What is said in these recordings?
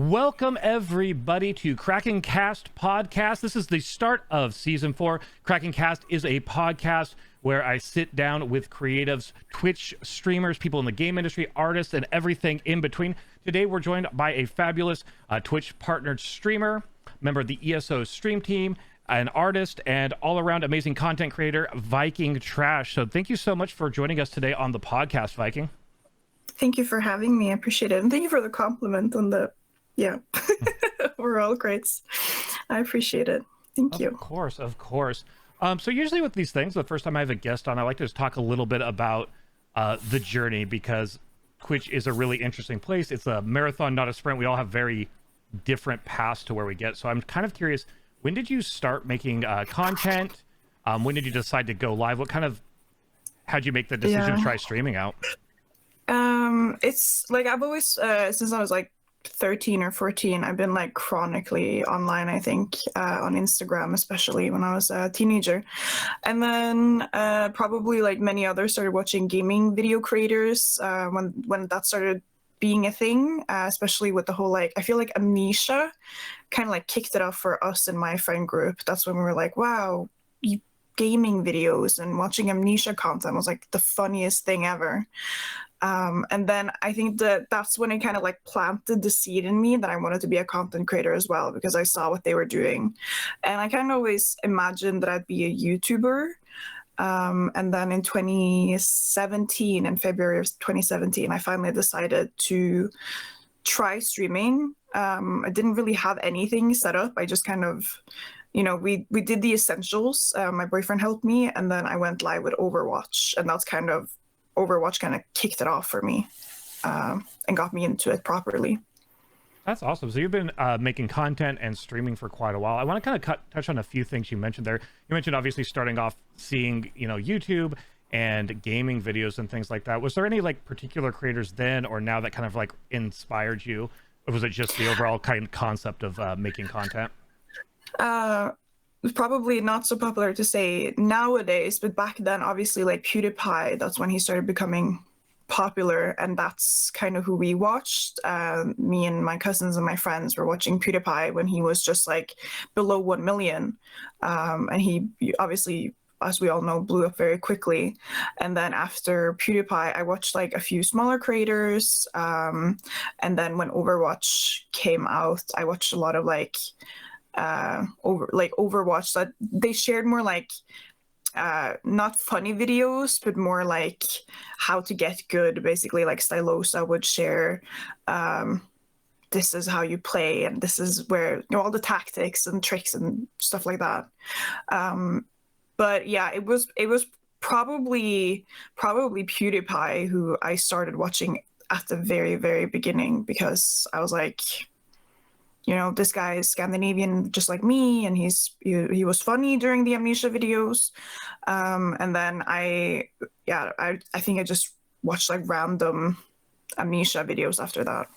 Welcome everybody to Kraken Cast podcast. This is the start of season 4. Kraken Cast is a podcast where I sit down with creatives, Twitch streamers, people in the game industry, artists, and everything in between. Today we're joined by a fabulous Twitch partnered streamer, member of the ESO stream team, an artist, and all-around amazing content creator, VikingTrash. So thank you so much for joining us today on the podcast, Viking. Thank you for having me. I appreciate it. And thank you for the compliment on the, overall grades. I appreciate it. Thank you. Of course. So usually with these things, the first time I have a guest on, I like to just talk a little bit about the journey, because Twitch is a really interesting place. It's a marathon, not a sprint. We all have very different paths to where we get. So I'm kind of curious, when did you start making content? When did you decide to go live? How'd you make the decision to try streaming out? It's like I've always, since I was like 13 or 14, I've been like chronically online, I think, on Instagram, especially when I was a teenager. And then probably like many others started watching gaming video creators when that started being a thing, especially with the whole, like, I feel like Amnesia kind of like kicked it off for us in my friend group. That's when we were like, wow, gaming videos and watching Amnesia content was like the funniest thing ever. And then I think that's when it kind of like planted the seed in me that I wanted to be a content creator as well, because I saw what they were doing. And I kind of always imagined that I'd be a YouTuber. And then in 2017, in February of 2017, I finally decided to try streaming. I didn't really have anything set up. I just kind of, we did the essentials. My boyfriend helped me, and then I went live with Overwatch, and Overwatch kind of kicked it off for me and got me into it properly. That's awesome. So you've been making content and streaming for quite a while. I want to kind of touch on a few things you mentioned there. You mentioned obviously starting off seeing, YouTube and gaming videos and things like that. Was there any like particular creators then or now that kind of like inspired you? Or was it just the overall kind of concept of making content? It's probably not so popular to say nowadays, but back then, obviously, like PewDiePie, that's when he started becoming popular, and that's kind of who we watched. Me and my cousins and my friends were watching PewDiePie when he was just like below 1 million. And he obviously, as we all know, blew up very quickly. And then after PewDiePie, I watched like a few smaller creators. And then when Overwatch came out, I watched a lot of like Overwatch that they shared more like not funny videos, but more like how to get good. Basically, like Stylosa would share this is how you play, and this is where all the tactics and tricks and stuff like that. But yeah, it was probably PewDiePie who I started watching at the very, very beginning, because I was like, this guy is Scandinavian just like me, and he was funny during the Amnesia videos. And then I think I just watched like random Amnesia videos after that.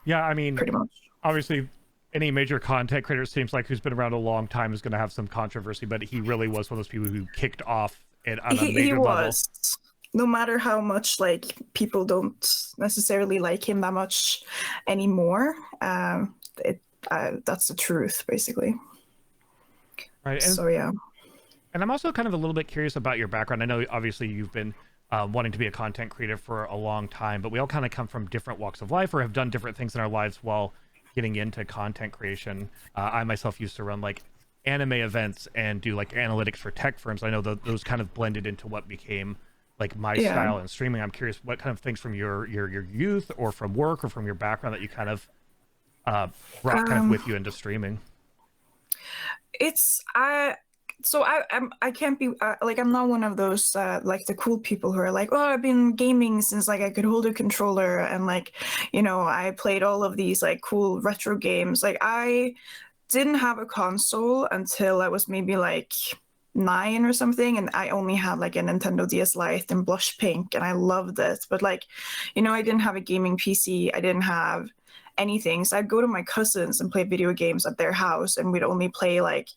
Yeah, I mean, pretty much. Obviously, any major content creator seems like who's been around a long time is going to have some controversy, but he really was one of those people who kicked off it on a major level. No matter how much like people don't necessarily like him that much anymore, that's the truth, basically. Right. So yeah. And I'm also kind of a little bit curious about your background. I know obviously you've been wanting to be a content creator for a long time, but we all kind of come from different walks of life or have done different things in our lives while getting into content creation. I myself used to run like anime events and do like analytics for tech firms. I know those kind of blended into what became like my style in streaming. I'm curious what kind of things from your youth or from work or from your background that you kind of brought kind of with you into streaming. I can't be like, I'm not one of those like the cool people who are like, oh, I've been gaming since like I could hold a controller, and like, I played all of these like cool retro games. Like, I didn't have a console until I was maybe like 9 or something, and I only had like a Nintendo DS Lite in blush pink, and I loved it. But like, I didn't have a gaming PC. I didn't have anything, so I'd go to my cousins and play video games at their house, and we'd only play like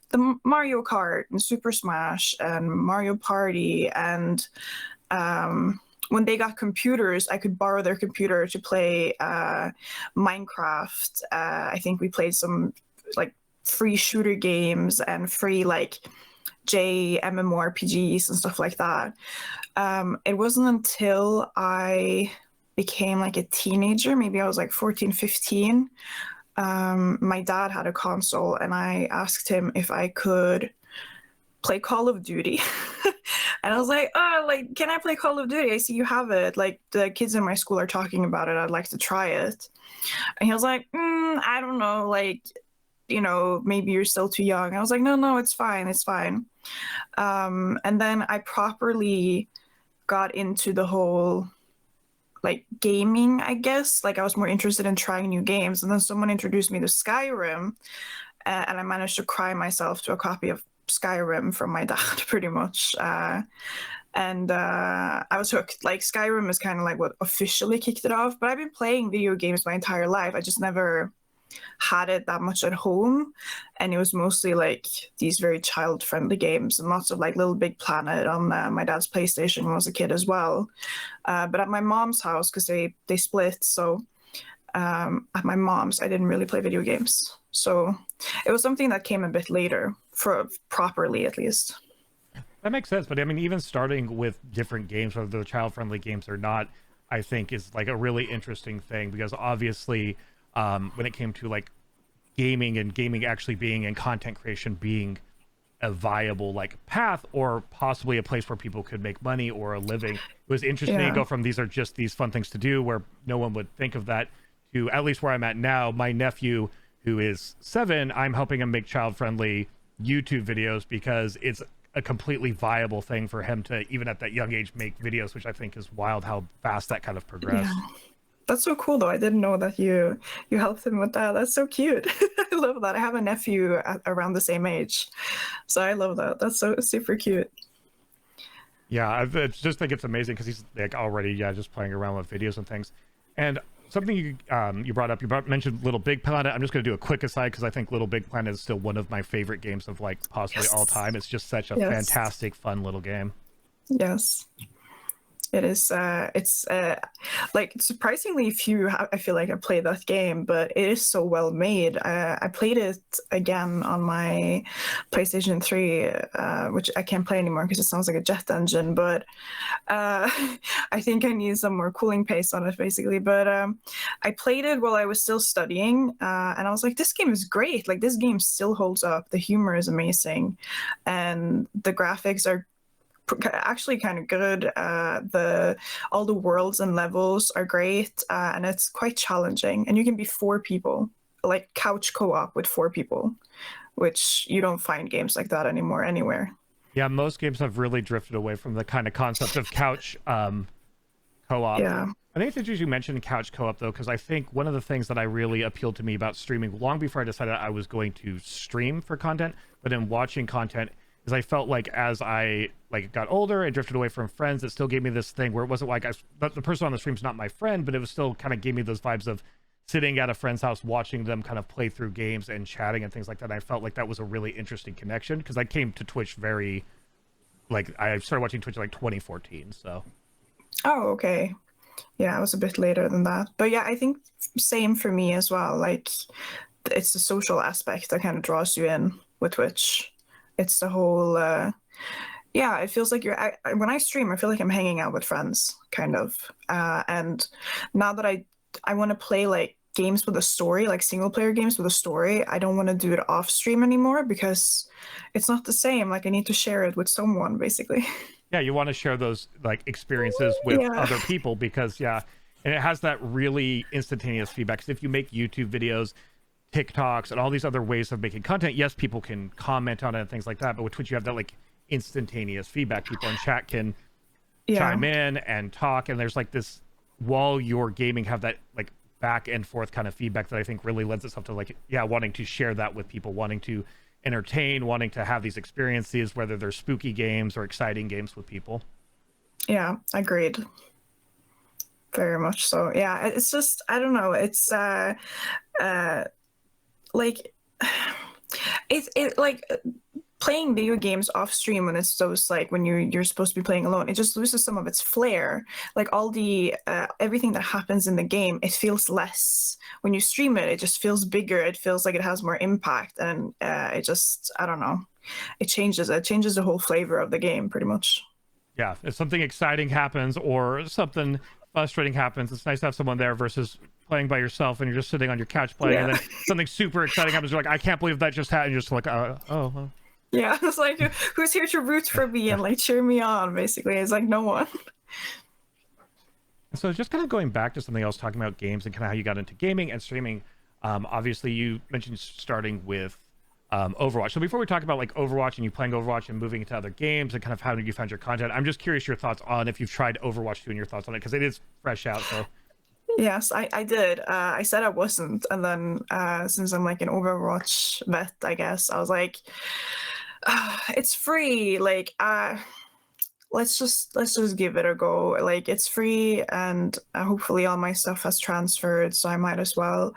the Mario Kart and Super Smash and Mario Party and when they got computers, I could borrow their computer to play Minecraft. I think we played some like free shooter games and free like MMORPGs and stuff like that. It wasn't until I became like a teenager, maybe I was like 14, 15. My dad had a console and I asked him if I could play Call of Duty. And I was like, oh, like, can I play Call of Duty? I see you have it. Like, the kids in my school are talking about it. I'd like to try it. And he was like, I don't know, like, you know, maybe you're still too young. I was like, no, it's fine, it's fine. And then I properly got into the whole like gaming, I guess. Like I was more interested in trying new games. And then someone introduced me to Skyrim, and I managed to cry myself to a copy of Skyrim from my dad, pretty much. And I was hooked. Like Skyrim is kind of like what officially kicked it off. But I've been playing video games my entire life. I just never had it that much at home, and it was mostly like these very child-friendly games and lots of like Little Big Planet on my dad's PlayStation when I was a kid as well. But at my mom's house, because they split, so at my mom's I didn't really play video games, so it was something that came a bit later, for properly at least. That makes sense, but I mean, even starting with different games, whether they're child-friendly games or not, I think is like a really interesting thing, because obviously when it came to like gaming and gaming actually being and content creation being a viable like path, or possibly a place where people could make money or a living, it was interesting to go from these are just these fun things to do where no one would think of that, to at least where I'm at now. My nephew, who is 7, I'm helping him make child-friendly YouTube videos because it's a completely viable thing for him to, even at that young age, make videos, which I think is wild how fast that kind of progressed. Yeah. That's so cool, though. I didn't know that you helped him with that. That's so cute. I love that. I have a nephew around the same age, so I love that. That's so super cute. Yeah, I just think it's amazing because he's like already just playing around with videos and things. And something you brought up, mentioned Little Big Planet. I'm just going to do a quick aside because I think Little Big Planet is still one of my favorite games of like possibly all time. It's just such a fantastic, fun little game. Yes. It is. It's like surprisingly few. I feel like I played that game, but it is so well made. I played it again on my PlayStation 3, which I can't play anymore because it sounds like a jet engine. But I think I need some more cooling paste on it, basically. But I played it while I was still studying, and I was like, this game is great. Like this game still holds up. The humor is amazing, and the graphics are actually kind of good. All the worlds and levels are great, and it's quite challenging, and you can be 4 people, like couch co-op with 4 people, which you don't find games like that anymore anywhere. Yeah, most games have really drifted away from the kind of concept of couch co-op. Yeah, I think it's interesting you mentioned couch co-op though, because I think one of the things that I really appealed to me about streaming long before I decided I was going to stream for content, but in watching content, is I felt like as I like got older and drifted away from friends, it still gave me this thing where it wasn't like the person on the stream's not my friend, but it was still kind of gave me those vibes of sitting at a friend's house, watching them kind of play through games and chatting and things like that. And I felt like that was a really interesting connection because I came to Twitch very, like I started watching Twitch like 2014. So. Oh, okay. Yeah, I was a bit later than that, but yeah, I think same for me as well. Like it's the social aspect that kind of draws you in with Twitch. It's the whole, yeah, it feels like when I stream, I feel like I'm hanging out with friends, kind of. And now that I want to play like games with a story, like single player games with a story, I don't want to do it off stream anymore because it's not the same. Like I need to share it with someone, basically. Yeah, you want to share those like experiences with other people because and it has that really instantaneous feedback. Because if you make YouTube videos, TikToks, and all these other ways of making content, yes, people can comment on it and things like that, but with Twitch you have that like instantaneous feedback. People in chat can chime in and talk, and there's like this, while you're gaming, have that like back and forth kind of feedback that I think really lends itself to like wanting to share that with people, wanting to entertain, wanting to have these experiences, whether they're spooky games or exciting games with people. Yeah, agreed. Very much so. Yeah, it's just, I don't know, it's like it like playing video games off stream when it's those like when you're supposed to be playing alone, it just loses some of its flair. Like all the everything that happens in the game, it feels less. When you stream it, it just feels bigger. It feels like it has more impact, and it just, I don't know, it changes the whole flavor of the game pretty much. Yeah, if something exciting happens or something frustrating happens, it's nice to have someone there versus playing by yourself and you're just sitting on your couch playing, and then something super exciting happens. You're like, I can't believe that just happened. You're just like, oh. Well. Yeah, it's like, who's here to root for me and like cheer me on? Basically, it's like no one. So just kind of going back to something else, talking about games and kind of how you got into gaming and streaming. Obviously, you mentioned starting with Overwatch. So before we talk about like Overwatch and you playing Overwatch and moving into other games and kind of how did you find your content, I'm just curious your thoughts on if you've tried Overwatch 2 and your thoughts on it, because it is fresh out. So Yes, I did. I said I wasn't, and then since I'm like an Overwatch vet, I guess I was like, it's free. Like, let's just give it a go. Like, it's free, and hopefully all my stuff has transferred, so I might as well.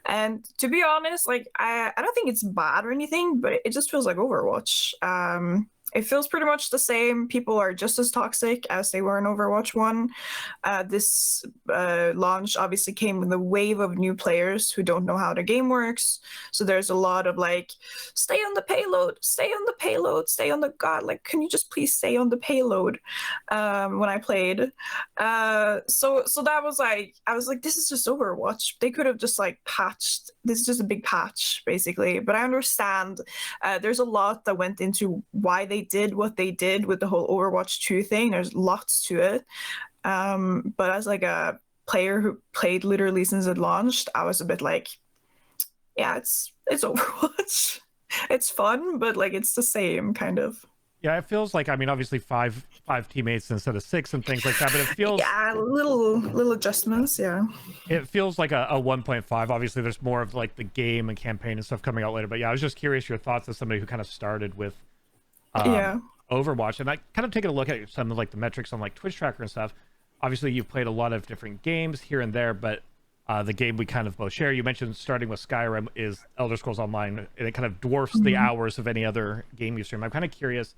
And to be honest, like, I don't think it's bad or anything, but it just feels like Overwatch. It feels pretty much the same. People are just as toxic as they were in Overwatch 1. This launch obviously came with a wave of new players who don't know how the game works. So there's a lot of like, stay on the payload, stay on the payload, stay on the god. Like, can you just please stay on the payload? When I played, so that was like, I was like, this is just Overwatch. They could have just like patched. This is just a big patch, basically. But I understand there's a lot that went into why they did what they did with the whole Overwatch 2 thing. There's lots to it. But as like a player who played literally since it launched, I was a bit like, yeah, it's Overwatch. It's fun, but like it's the same kind of. yeah, it feels like, I mean, obviously five teammates instead of 6 and things like that, but it feels, yeah, little adjustments. Yeah, it feels like a 1.5. Obviously there's more of like the game and campaign and stuff coming out later, but yeah, I was just curious your thoughts as somebody who kind of started with Overwatch, and I kind of taking a look at some of like the metrics on like Twitch Tracker and stuff. Obviously you've played a lot of different games here and there, but the game we kind of both share, you mentioned starting with Skyrim, is Elder Scrolls Online, and it kind of dwarfs the hours of any other game you stream. I'm kind of curious,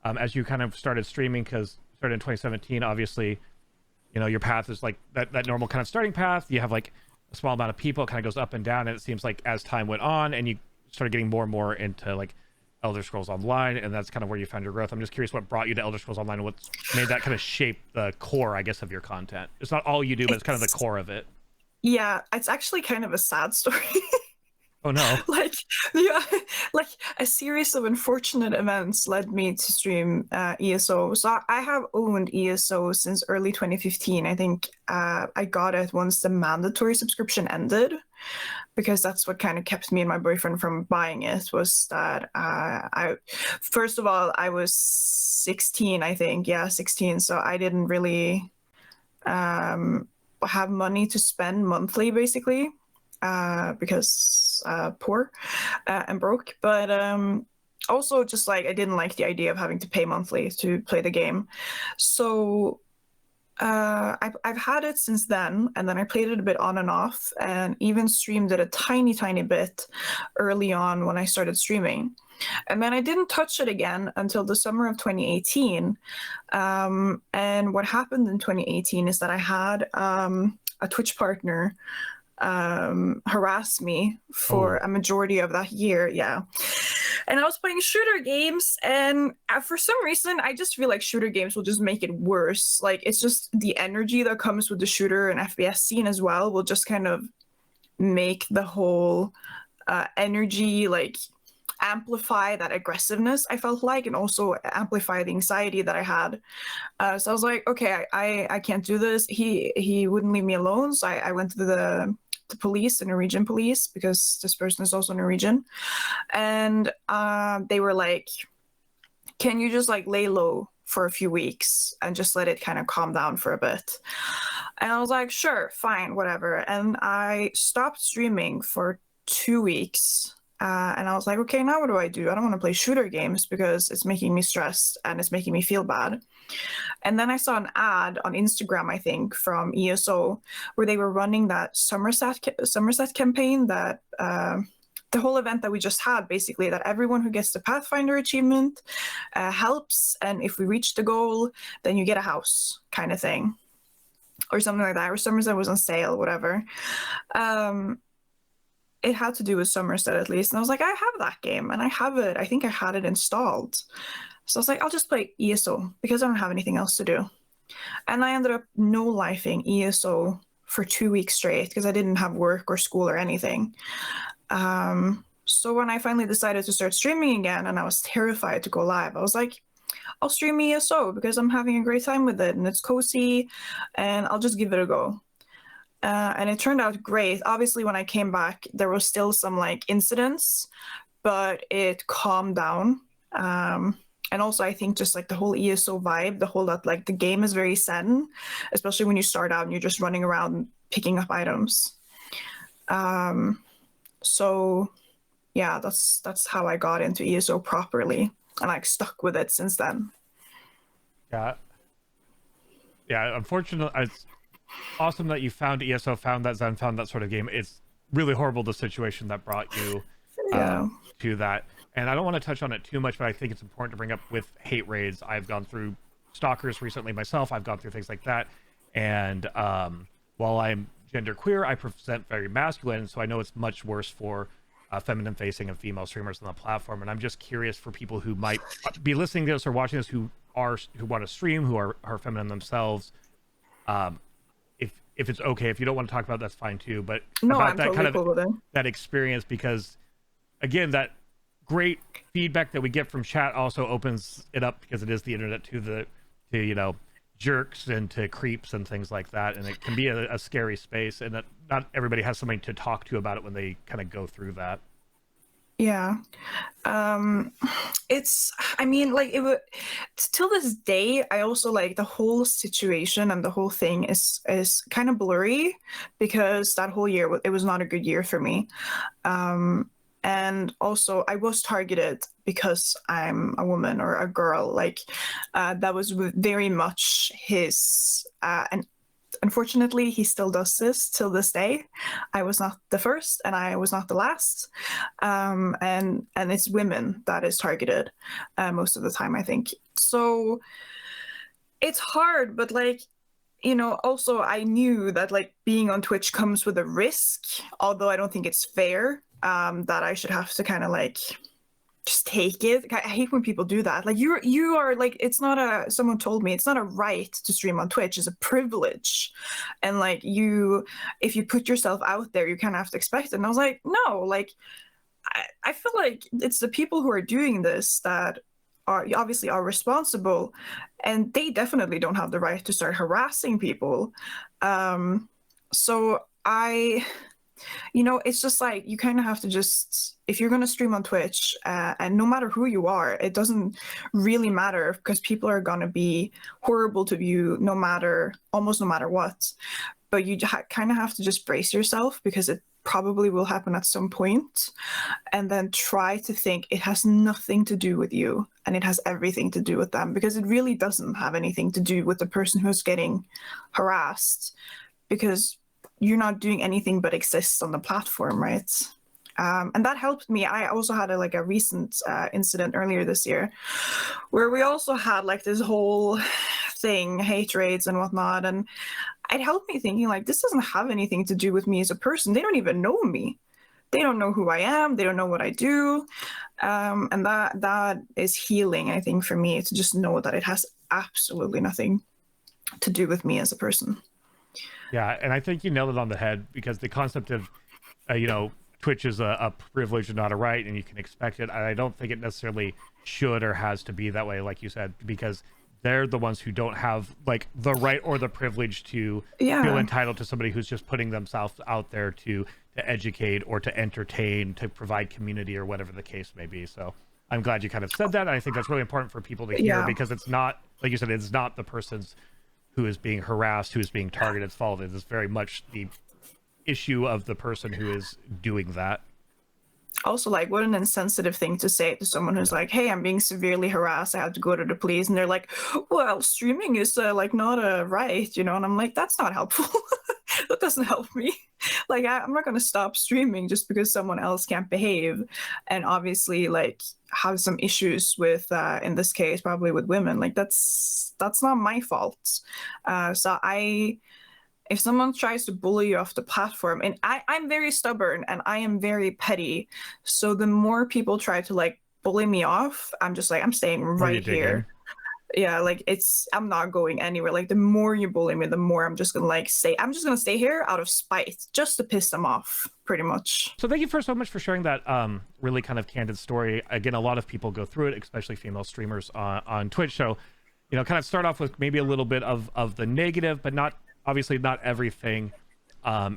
as you kind of started streaming, because started in 2017, obviously, you know, your path is like that normal kind of starting path. You have like a small amount of people, it kind of goes up and down, and it seems like as time went on and you started getting more and more into like Elder Scrolls Online, and that's kind of where you found your growth. I'm just curious what brought you to Elder Scrolls Online and what made that kind of shape the core, I guess, of your content. It's not all you do, but it's kind of the core of it. Yeah, it's actually kind of a sad story. Oh no. Like, yeah, like a series of unfortunate events led me to stream ESO. So I have owned ESO since early 2015. I think I got it once the mandatory subscription ended, because that's what kind of kept me and my boyfriend from buying it, was that first of all, I was 16, I think. Yeah, 16. So I didn't really have money to spend monthly, basically, because poor and broke. But also just like I didn't like the idea of having to pay monthly to play the game. So I've had it since then, and then I played it a bit on and off, and even streamed it a tiny bit early on when I started streaming. And then I didn't touch it again until the summer of 2018. And what happened in 2018 is that I had a Twitch partner harass me for a majority of that year. Yeah. And I was playing shooter games, and for some reason, I just feel like shooter games will just make it worse. Like, it's just the energy that comes with the shooter and FPS scene as well will just kind of make the whole energy, like, amplify that aggressiveness, I felt like, and also amplify the anxiety that I had. So I was like, okay, I can't do this. He wouldn't leave me alone, so I went to the police, the Norwegian police, because this person is also Norwegian, and they were like, can you just like lay low for a few weeks and just let it kind of calm down for a bit? And I was like, sure, fine, whatever. And I stopped streaming for 2 weeks. And I was like, okay, now what do? I don't want to play shooter games because it's making me stressed and it's making me feel bad. And then I saw an ad on Instagram, I think, from ESO, where they were running that Somerset campaign that the whole event that we just had, basically, that everyone who gets the Pathfinder achievement helps, and if we reach the goal, then you get a house, kind of thing, or something like that, or Somerset was on sale, whatever. It had to do with Somerset, at least, and I was like, I have that game, and I have it. I think I had it installed, so I was like, I'll just play ESO because I don't have anything else to do. And I ended up no-lifing ESO for 2 weeks straight because I didn't have work or school or anything. So when I finally decided to start streaming again, and I was terrified to go live, I was like, I'll stream ESO because I'm having a great time with it and it's cozy, and I'll just give it a go. And it turned out great. Obviously, when I came back, there was still some like incidents, but it calmed down. And also, I think just like the whole ESO vibe, the whole that like the game is very zen, especially when you start out and you're just running around picking up items. So yeah, that's how I got into ESO properly, and like stuck with it since then. Yeah. Unfortunately, it's awesome that you found ESO, found that zen, found that sort of game. It's really horrible the situation that brought you to that. And I don't want to touch on it too much, but I think it's important to bring up with hate raids. I've gone through stalkers recently myself. I've gone through things like that. And while I'm genderqueer, I present very masculine, so I know it's much worse for feminine-facing and female streamers on the platform. And I'm just curious for people who might be listening to this or watching this who want to stream, who are feminine themselves. If it's okay, if you don't want to talk about it, that's fine too. But no, about I'm that totally kind of cool that experience, because again, that great feedback that we get from chat also opens it up, because it is the internet, to you know, jerks and to creeps and things like that, and it can be a scary space, and that not everybody has somebody to talk to about it when they kind of go through that. Yeah. I mean, like, till this day, I also like the whole situation and the whole thing is kind of blurry, because that whole year, it was not a good year for me. And also I was targeted because I'm a woman or a girl, like, that was very much his, and unfortunately, he still does this till this day. I was not the first, and I was not the last. And it's women that is targeted most of the time, I think. So it's hard, but like, you know, also I knew that like being on Twitch comes with a risk, although I don't think it's fair that I should have to kind of like just take it. I hate when people do that. Like you are like, it's not someone told me it's not a right to stream on Twitch, it's a privilege. And like if you put yourself out there, you kind of have to expect it. And I was like, no, like I feel like it's the people who are doing this that obviously are responsible, and they definitely don't have the right to start harassing people. So you know, it's just like, you kind of have to just, if you're going to stream on Twitch, and no matter who you are, it doesn't really matter, because people are going to be horrible to you almost no matter what. But you kind of have to just brace yourself, because it probably will happen at some point, and then try to think it has nothing to do with you and it has everything to do with them, because it really doesn't have anything to do with the person who's getting harassed, because you're not doing anything but exist on the platform, right? And that helped me. I also had a recent incident earlier this year where we also had like this whole thing, hate raids and whatnot, and it helped me thinking like, this doesn't have anything to do with me as a person. They don't even know me. They don't know who I am. They don't know what I do. And that is healing, I think, for me, to just know that it has absolutely nothing to do with me as a person. Yeah, and I think you nailed it on the head, because the concept of, you know, Twitch is a privilege and not a right, and you can expect it. I don't think it necessarily should or has to be that way, like you said, because they're the ones who don't have like the right or the privilege to feel entitled to somebody who's just putting themselves out there to educate or to entertain, to provide community, or whatever the case may be. So I'm glad you kind of said that. And I think that's really important for people to hear, because it's not, like you said, it's not the person's who is being harassed, who is being targeted's fault. It is very much the issue of the person who is doing that. Also, like, what an insensitive thing to say to someone who's like, hey, I'm being severely harassed, I have to go to the police. And they're like, well, streaming is like not a right, you know? And I'm like, that's not helpful. That doesn't help me. Like I'm not going to stop streaming just because someone else can't behave, and obviously like have some issues with in this case probably with women. Like that's not my fault. So I if someone tries to bully you off the platform, and I'm very stubborn and I am very petty, so the more people try to like bully me off, I'm just like I'm staying right here. Yeah, like I'm not going anywhere. Like the more you bully me, the more I'm just gonna like stay here out of spite, just to piss them off, pretty much. So thank you so much for sharing that really kind of candid story. Again, a lot of people go through it, especially female streamers on Twitch. So, you know, kind of start off with maybe a little bit of the negative, but not obviously not everything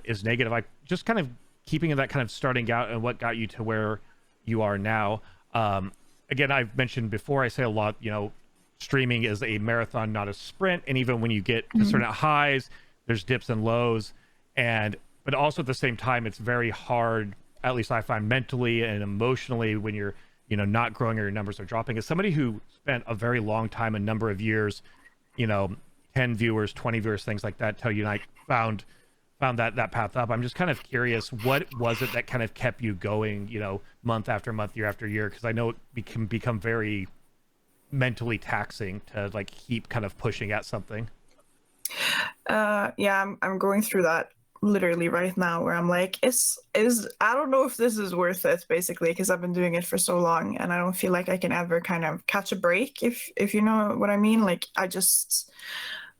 is negative. I just kind of keeping that kind of starting out and what got you to where you are now. Again, I've mentioned before, I say a lot, you know, streaming is a marathon, not a sprint. And even when you get to certain highs, there's dips and lows. But also at the same time, it's very hard, at least I find mentally and emotionally, when you're, you know, not growing or your numbers are dropping. As somebody who spent a very long time, a number of years, you know, 10 viewers, 20 viewers, things like that, till you and I found that path up. I'm just kind of curious, what was it that kind of kept you going, you know, month after month, year after year? Because I know it can become very mentally taxing to like keep kind of pushing at something. Yeah, I'm going through that literally right now, where I'm like, is I don't know if this is worth it, basically, because I've been doing it for so long and I don't feel like I can ever kind of catch a break, if you know what I mean. Like I just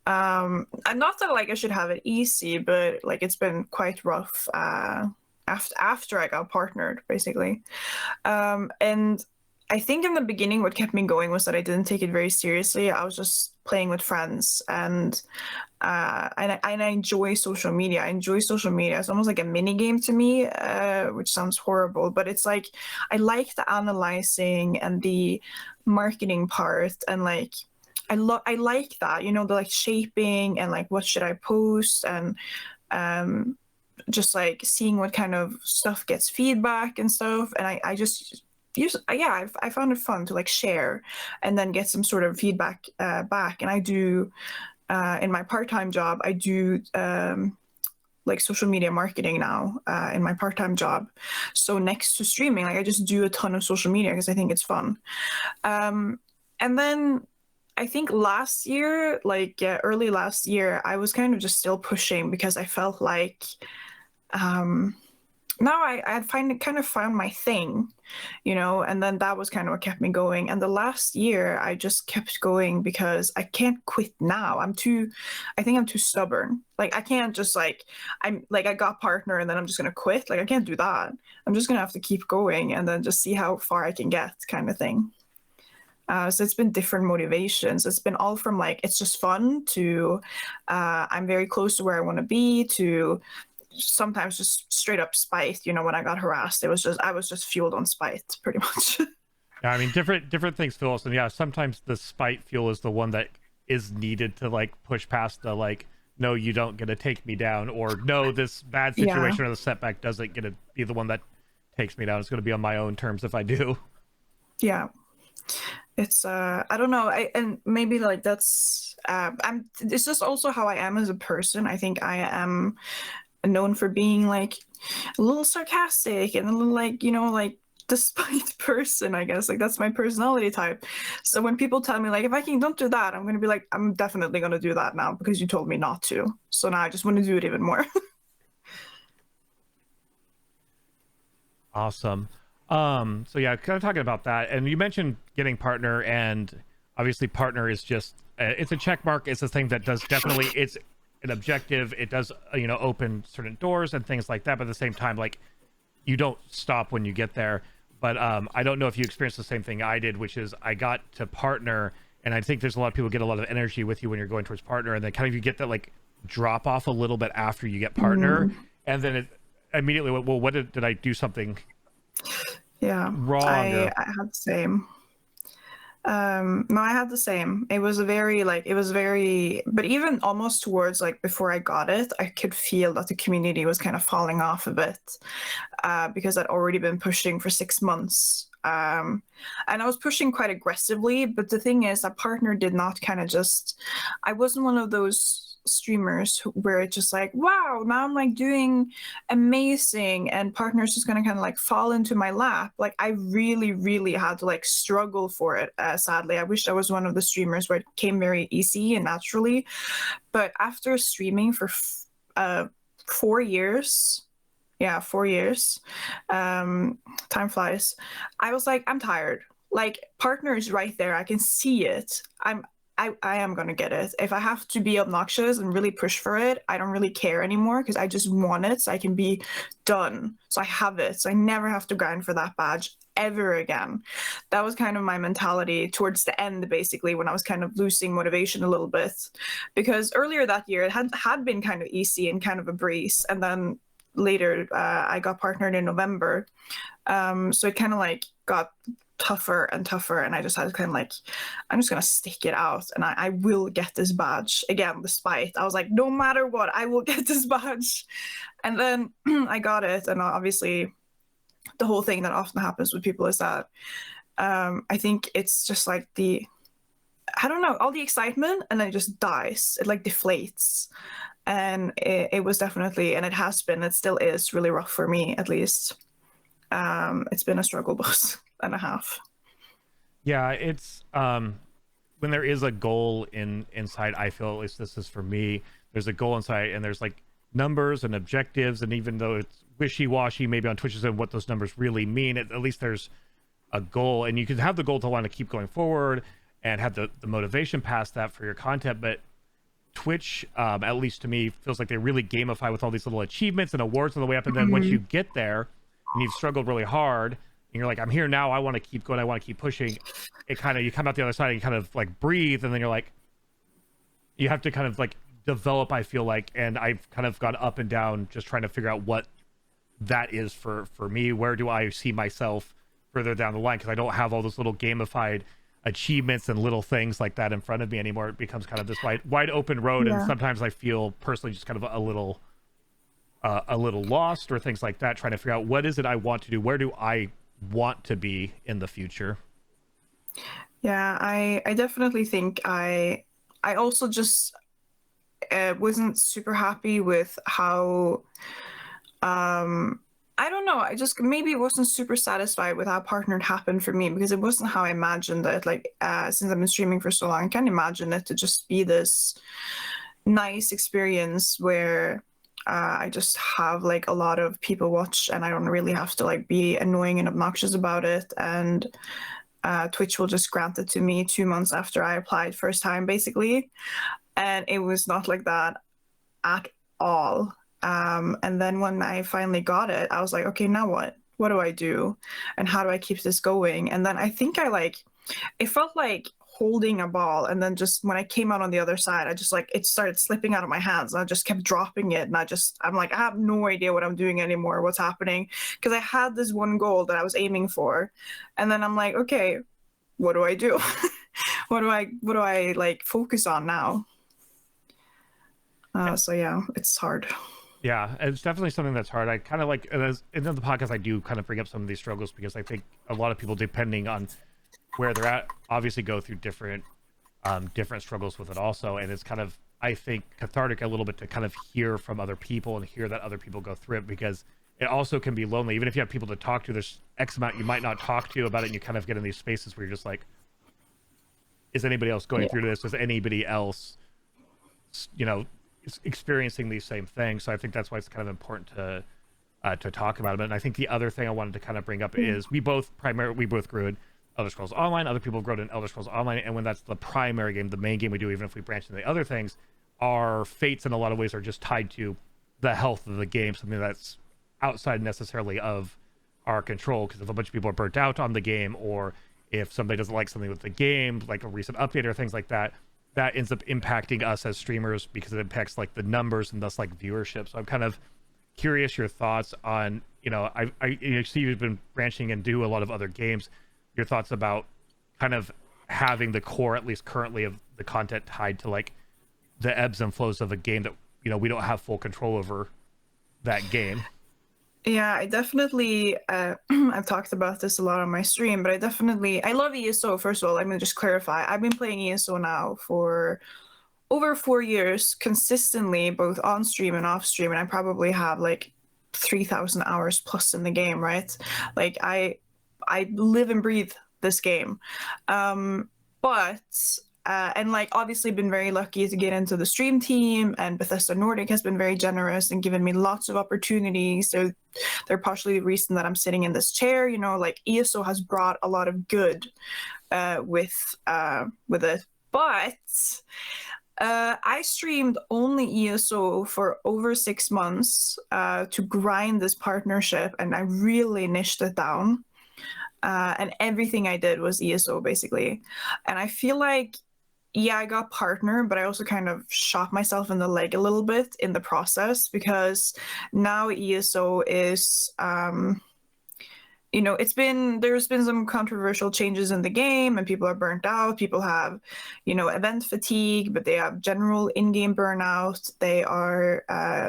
and not that like I should have it easy, but like it's been quite rough after I got partnered, basically. And I think in the beginning what kept me going was that I didn't take it very seriously. I was just playing with friends, and I enjoy social media. I enjoy social media. It's almost like a mini game to me, which sounds horrible, but it's like I like the analyzing and the marketing part, and like I like that, you know, the like shaping and like what should I post, and just like seeing what kind of stuff gets feedback and stuff. And I just I found it fun to like share and then get some sort of feedback back. And I do in my part-time job, I do like social media marketing now in my part-time job. So next to streaming, like I just do a ton of social media because I think it's fun. And then I think last year, like early last year, I was kind of just still pushing because I felt like now I had kind of found my thing, you know, and then that was kind of what kept me going. And the last year I just kept going because I can't quit now. I think I'm too stubborn. Like I can't just like, I got partner and then I'm just going to quit. Like I can't do that. I'm just going to have to keep going and then just see how far I can get, kind of thing. So it's been different motivations. It's been all from like, it's just fun, to I'm very close to where I want to be, to sometimes just straight up spite. You know, when I got harassed, I was just fueled on spite, pretty much. Yeah, I mean, different things fuel us, and yeah, sometimes the spite fuel is the one that is needed to like push past the like, no, you don't get to take me down, or no, this bad situation or the setback doesn't get to be the one that takes me down. It's going to be on my own terms if I do. Yeah, it's I don't know, and maybe like that's it's just also how I am as a person. I think I am known for being like a little sarcastic and a little like, you know, like despite person, I guess. Like that's my personality type. So when people tell me like, if Viking, don't do that, I'm gonna be like, I'm definitely gonna do that now because you told me not to. So now I just want to do it even more. Awesome. So yeah, kind of talking about that, and you mentioned getting partner, and obviously partner is just it's a check mark. It's a thing that does definitely, it's an objective. It does, you know, open certain doors and things like that, but at the same time, like, you don't stop when you get there. But I don't know if you experienced the same thing I did, which is I got to partner, and I think there's a lot of people get a lot of energy with you when you're going towards partner, and then kind of you get that like drop off a little bit after you get partner, and then it immediately, well, what did I do something wrong? I had the same. No, I had the same. It was very, but even almost towards like before I got it, I could feel that the community was kind of falling off a bit, because I'd already been pushing for 6 months. And I was pushing quite aggressively, but the thing is, that partner did not kind of just, I wasn't one of those streamers where it's just like, wow, now I'm like doing amazing and partners just gonna kind of like fall into my lap. Like I really, really had to like struggle for it. Sadly, I wish I was one of the streamers where it came very easy and naturally. But after streaming for 4 years, yeah, 4 years, time flies. I was like, I'm tired. Like partner is right there. I can see it. I am gonna get it. If I have to be obnoxious and really push for it, I don't really care anymore because I just want it so I can be done. So I have it. So I never have to grind for that badge ever again. That was kind of my mentality towards the end, basically, when I was kind of losing motivation a little bit. Because earlier that year it had been kind of easy and kind of a breeze. And then later I got partnered in November. So it kind of like got tougher and tougher, and I just had to kind of like, I'm just gonna stick it out and I will get this badge again. Despite I was like, no matter what, I will get this badge. And then I got it, and obviously the whole thing that often happens with people is that I think it's just like I don't know, all the excitement, and then it just dies. It like deflates. And it was definitely, and it has been, it still is really rough for me, at least. It's been a struggle bus and a half. Yeah, it's when there is a goal inside, I feel, at least this is for me, there's a goal inside and there's like numbers and objectives, and even though it's wishy-washy maybe on Twitch and what those numbers really mean, at least there's a goal, and you can have the goal to want to keep going forward and have the motivation past that for your content. But Twitch, at least to me, feels like they really gamify with all these little achievements and awards on the way up, and then once you get there and you've struggled really hard and you're like, I'm here now, I want to keep going, I want to keep pushing, it kind of, you come out the other side and you kind of like breathe, and then you're like, you have to kind of like develop, I feel like, and I've kind of gone up and down just trying to figure out what that is for me. Where do I see myself further down the line, because I don't have all those little gamified achievements and little things like that in front of me anymore. It becomes kind of this wide open road, and sometimes I feel personally just kind of a little lost or things like that, trying to figure out what is it I want to do, where do I want to be in the future. Yeah, I definitely think I also just wasn't super happy with how I don't know, I just maybe wasn't super satisfied with how partnered happened for me, because it wasn't how I imagined it. Like since I've been streaming for so long, I can't imagine it to just be this nice experience where I just have like a lot of people watch and I don't really have to like be annoying and obnoxious about it, and Twitch will just grant it to me 2 months after I applied first time, basically. And it was not like that at all. And then when I finally got it, I was like, okay, now what? What do I do? And how do I keep this going? And then I think it felt like holding a ball. And then just when I came out on the other side, I just like, it started slipping out of my hands. And I just kept dropping it. And I'm like, I have no idea what I'm doing anymore, what's happening. Because I had this one goal that I was aiming for. And then I'm like, okay, what do I do? what do I like focus on now? So yeah, it's hard. Yeah, it's definitely something that's hard. I kind of like, in the podcast, I do kind of bring up some of these struggles because I think a lot of people, depending on where they're at, obviously go through different struggles with it also. And it's kind of, I think, cathartic a little bit to kind of hear from other people and hear that other people go through it, because it also can be lonely. Even if you have people to talk to, there's X amount you might not talk to about it, and you kind of get in these spaces where you're just like, is anybody else going through this? Is anybody else, experiencing these same things? So I think that's why it's kind of important to talk about it. And I think the other thing I wanted to kind of bring up is we both grew in Elder Scrolls Online. Other people grew in Elder Scrolls Online, and when that's the primary game, the main game we do, even if we branch into the other things, our fates in a lot of ways are just tied to the health of the game, something that's outside necessarily of our control. Because if a bunch of people are burnt out on the game, or if somebody doesn't like something with the game, like a recent update or things like that, that ends up impacting us as streamers, because it impacts like the numbers and thus like viewership. So I'm kind of curious your thoughts on, I see you've been branching and do a lot of other games, your thoughts about kind of having the core, at least currently, of the content tied to like the ebbs and flows of a game that, we don't have full control over that game. Yeah, I definitely, I've talked about this a lot on my stream, but I love ESO, first of all. I'm going to just clarify. I've been playing ESO now for over 4 years consistently, both on stream and off stream, and I probably have like 3,000 hours plus in the game, right? Like I live and breathe this game. But and like obviously been very lucky to get into the stream team, and Bethesda Nordic has been very generous and given me lots of opportunities. So they're partially the reason that I'm sitting in this chair. You know, like ESO has brought a lot of good with it. But I streamed only ESO for over 6 months to grind this partnership, and I really niched it down. And everything I did was ESO basically. And I feel like, yeah, I got partner, but I also kind of shot myself in the leg a little bit in the process, because now ESO is, you know, there's been some controversial changes in the game, and people are burnt out. People have, you know, event fatigue, but they have general in-game burnout. They are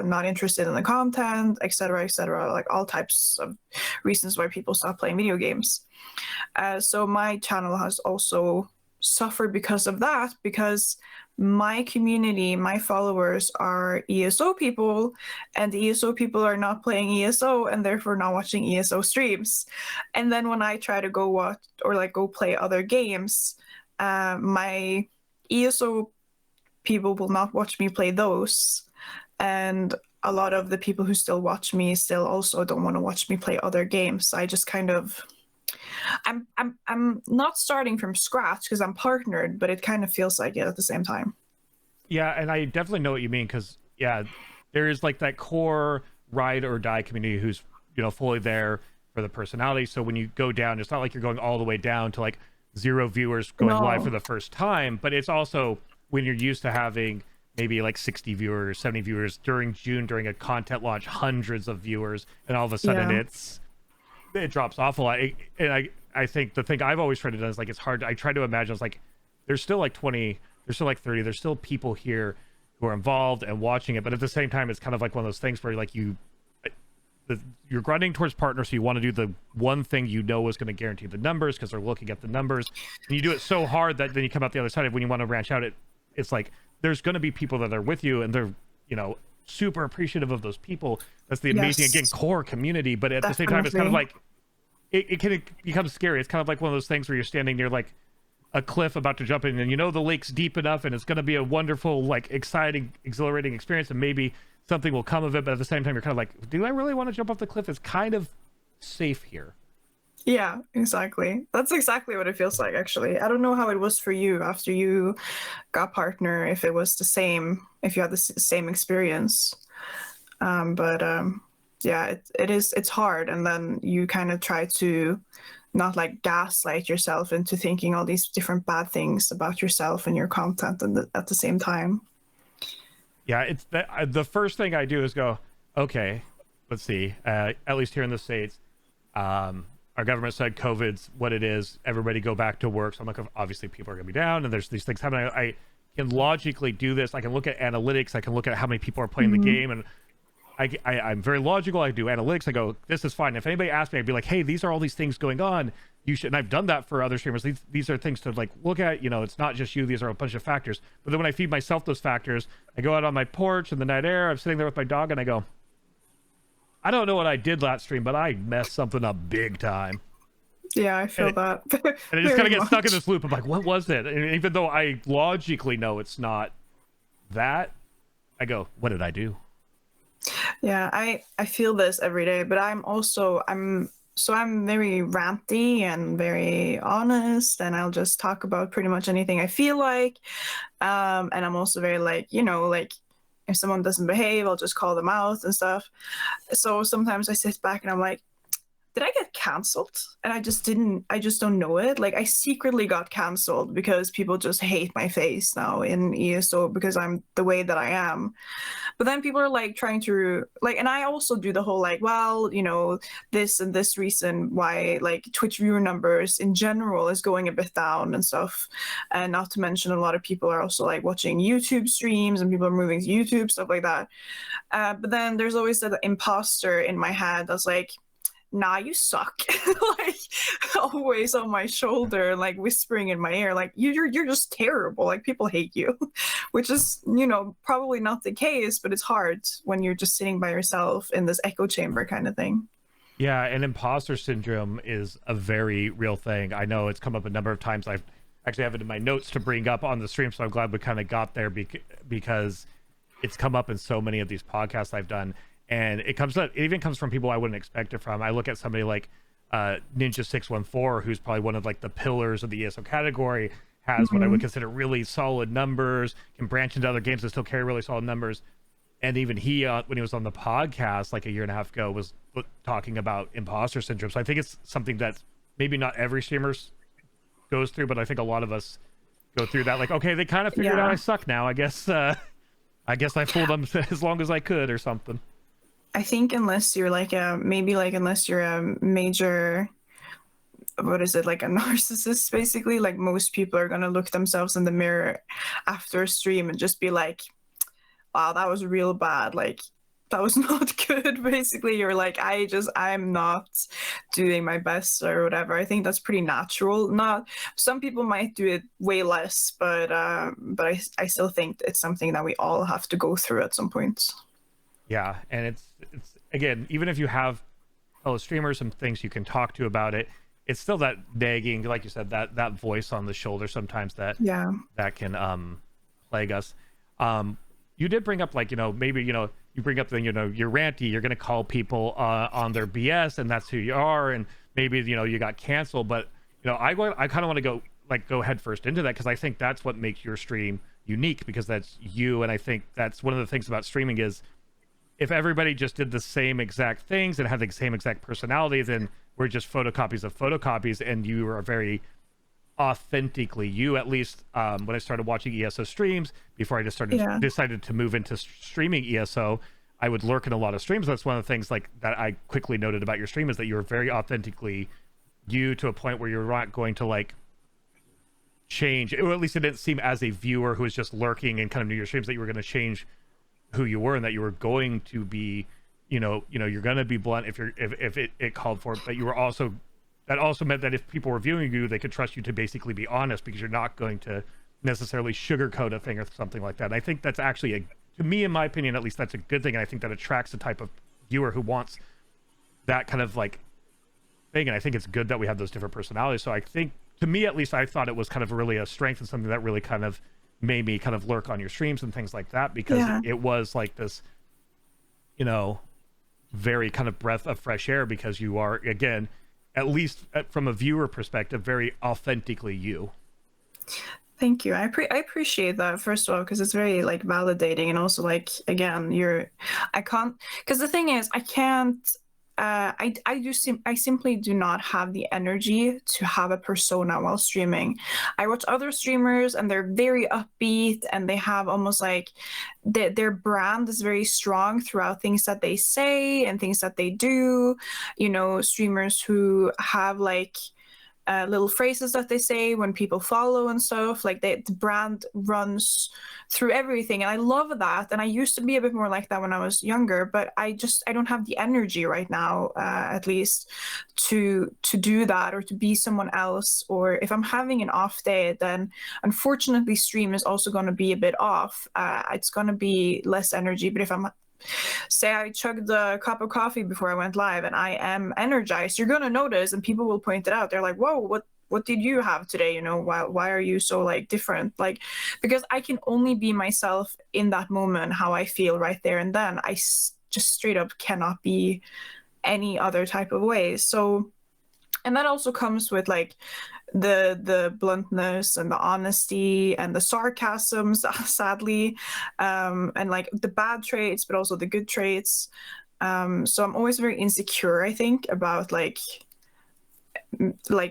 not interested in the content, etc., like all types of reasons why people stop playing video games. So my channel has also suffered because of that, because my community, my followers are ESO people, and the ESO people are not playing ESO and therefore not watching ESO streams. And then when I try to go watch or like go play other games, my ESO people will not watch me play those. And a lot of the people who still watch me still also don't want to watch me play other games. I just kind of I'm not starting from scratch because I'm partnered, but it kind of feels like it at the same time. Yeah, and I definitely know what you mean, because yeah, there is like that core ride or die community who's, you know, fully there for the personality. So when you go down, it's not like you're going all the way down to like 0 viewers going live for the first time, but it's also when you're used to having maybe like 60 viewers, 70 viewers during June during a content launch, hundreds of viewers, and all of a sudden it drops off a lot. And I think the thing I've always tried to do is like, it's hard. I try to imagine it's like, there's still like 20, there's still like 30, there's still people here who are involved and watching it. But at the same time, it's kind of like one of those things where like you're grinding towards partners. So you want to do the one thing you know is going to guarantee the numbers because they're looking at the numbers. And you do it so hard that then you come out the other side. When you want to branch out, it's like, there's going to be people that are with you and they're, you know, super appreciative of those people. That's the amazing, again, core community. But at the same time, it's kind of like, it can become scary. It's kind of like one of those things where you're standing near like a cliff about to jump in, and you know the lake's deep enough and it's going to be a wonderful, like exciting, exhilarating experience, and maybe something will come of it. But at the same time, you're kind of like, do I really want to jump off the cliff? It's kind of safe here. Yeah, exactly. That's exactly what it feels like, actually. I don't know how it was for you after you got partner, if it was the same, if you had the same experience. Yeah, it's hard. And then you kind of try to not like gaslight yourself into thinking all these different bad things about yourself and your content at the same time. Yeah, it's the first thing I do is go, okay, let's see, at least here in the States, our government said COVID's what it is, everybody go back to work. So I'm like, obviously people are gonna be down and there's these things happening. I can logically do this. I can look at analytics. I can look at how many people are playing the game, and I'm very logical. I do analytics. I go, this is fine. If anybody asked me, I'd be like, hey, these are all these things going on. You should, and I've done that for other streamers. These are things to like look at, you know, it's not just you. These are a bunch of factors. But then when I feed myself those factors, I go out on my porch in the night air. I'm sitting there with my dog and I go, I don't know what I did last stream, but I messed something up big time. Yeah, I feel that. And I just kind of get stuck in this loop of like, what was it? And even though I logically know it's not that, I go, what did I do? Yeah, I feel this every day, but I'm very ranty and very honest, and I'll just talk about pretty much anything I feel like. And I'm also very like, you know, like if someone doesn't behave, I'll just call them out and stuff. So sometimes I sit back and I'm like, did I get canceled? And I just don't know it. Like I secretly got canceled because people just hate my face now in ESO because I'm the way that I am. But then people are like trying to like, and I also do the whole like, well, you know, this and this reason why like Twitch viewer numbers in general is going a bit down and stuff. And not to mention a lot of people are also like watching YouTube streams and people are moving to YouTube, stuff like that. But then there's always that imposter in my head that's like, nah, you suck. Like always on my shoulder, like whispering in my ear, like you're just terrible. Like people hate you, which is, you know, probably not the case, but it's hard when you're just sitting by yourself in this echo chamber kind of thing. Yeah, and imposter syndrome is a very real thing. I know it's come up a number of times. I've actually have it in my notes to bring up on the stream, so I'm glad we kind of got there because it's come up in so many of these podcasts I've done, and it even comes from people I wouldn't expect it from. I look at somebody like Ninja614, who's probably one of like the pillars of the ESO category, has what I would consider really solid numbers, can branch into other games and still carry really solid numbers. And even he, when he was on the podcast like a year and a half ago, was talking about imposter syndrome. So I think it's something that maybe not every streamer goes through, but I think a lot of us go through that. Like, okay, they kind of figured out I suck now. I guess I fooled them as long as I could or something. I think unless you're like unless you're a major, what is it, like a narcissist, basically, like most people are gonna look themselves in the mirror after a stream and just be like, wow, that was real bad. Like that was not good. Basically, you're like, I'm not doing my best or whatever. I think that's pretty natural. Not some people might do it way less, but I still think it's something that we all have to go through at some point. Yeah, and it's again, even if you have fellow streamers and things you can talk to about it, it's still that nagging, like you said, that voice on the shoulder sometimes that can plague us. You did bring up, like, you know, maybe, you know, you bring up the, you know, you're ranty, you're going to call people on their BS, and that's who you are, and maybe, you know, you got canceled. But, you know, I kind of want to go head first into that, because I think that's what makes your stream unique, because that's you. And I think that's one of the things about streaming is, if everybody just did the same exact things and had the same exact personality, then we're just photocopies of photocopies, and you are very authentically you. At least when I started watching ESO streams, before I just decided to move into streaming ESO, I would lurk in a lot of streams. That's one of the things like that I quickly noted about your stream, is that you were very authentically you, to a point where you're not going to like change, or at least it didn't seem as a viewer who was just lurking and kind of knew your streams, that you were going to change who you were, and that you were going to be, you know, you're going to be blunt if it called for it, but you were also, that also meant that if people were viewing you, they could trust you to basically be honest, because you're not going to necessarily sugarcoat a thing or something like that. And I think that's actually, to me, in my opinion, at least, that's a good thing. And I think that attracts the type of viewer who wants that kind of like thing. And I think it's good that we have those different personalities. So I think, to me at least, I thought it was kind of really a strength and something that really kind of made me kind of lurk on your streams and things like that, because it was like this, you know, very kind of breath of fresh air, because you are, again, at least from a viewer perspective, very authentically you. Thank you. I appreciate that, first of all, because it's very like validating, and also like, again, I can't, because the thing is, I can't, I simply do not have the energy to have a persona while streaming. I watch other streamers and they're very upbeat, and they have almost like their brand is very strong throughout things that they say and things that they do. You know, streamers who have like little phrases that they say when people follow and stuff, like the brand runs through everything, and I love that. And I used to be a bit more like that when I was younger, but I don't have the energy right now, at least, to do that, or to be someone else. Or if I'm having an off day, then unfortunately stream is also going to be a bit off. It's going to be less energy. But if I'm, say I chugged a cup of coffee before I went live and I am energized, you're gonna notice, and people will point it out. They're like, whoa, what did you have today? You know, why are you so like different? Like, because I can only be myself in that moment, how I feel right there and then. I just straight up cannot be any other type of way. So, and that also comes with like the bluntness and the honesty and the sarcasm, sadly, and like the bad traits, but also the good traits. So I'm always very insecure, I think, about like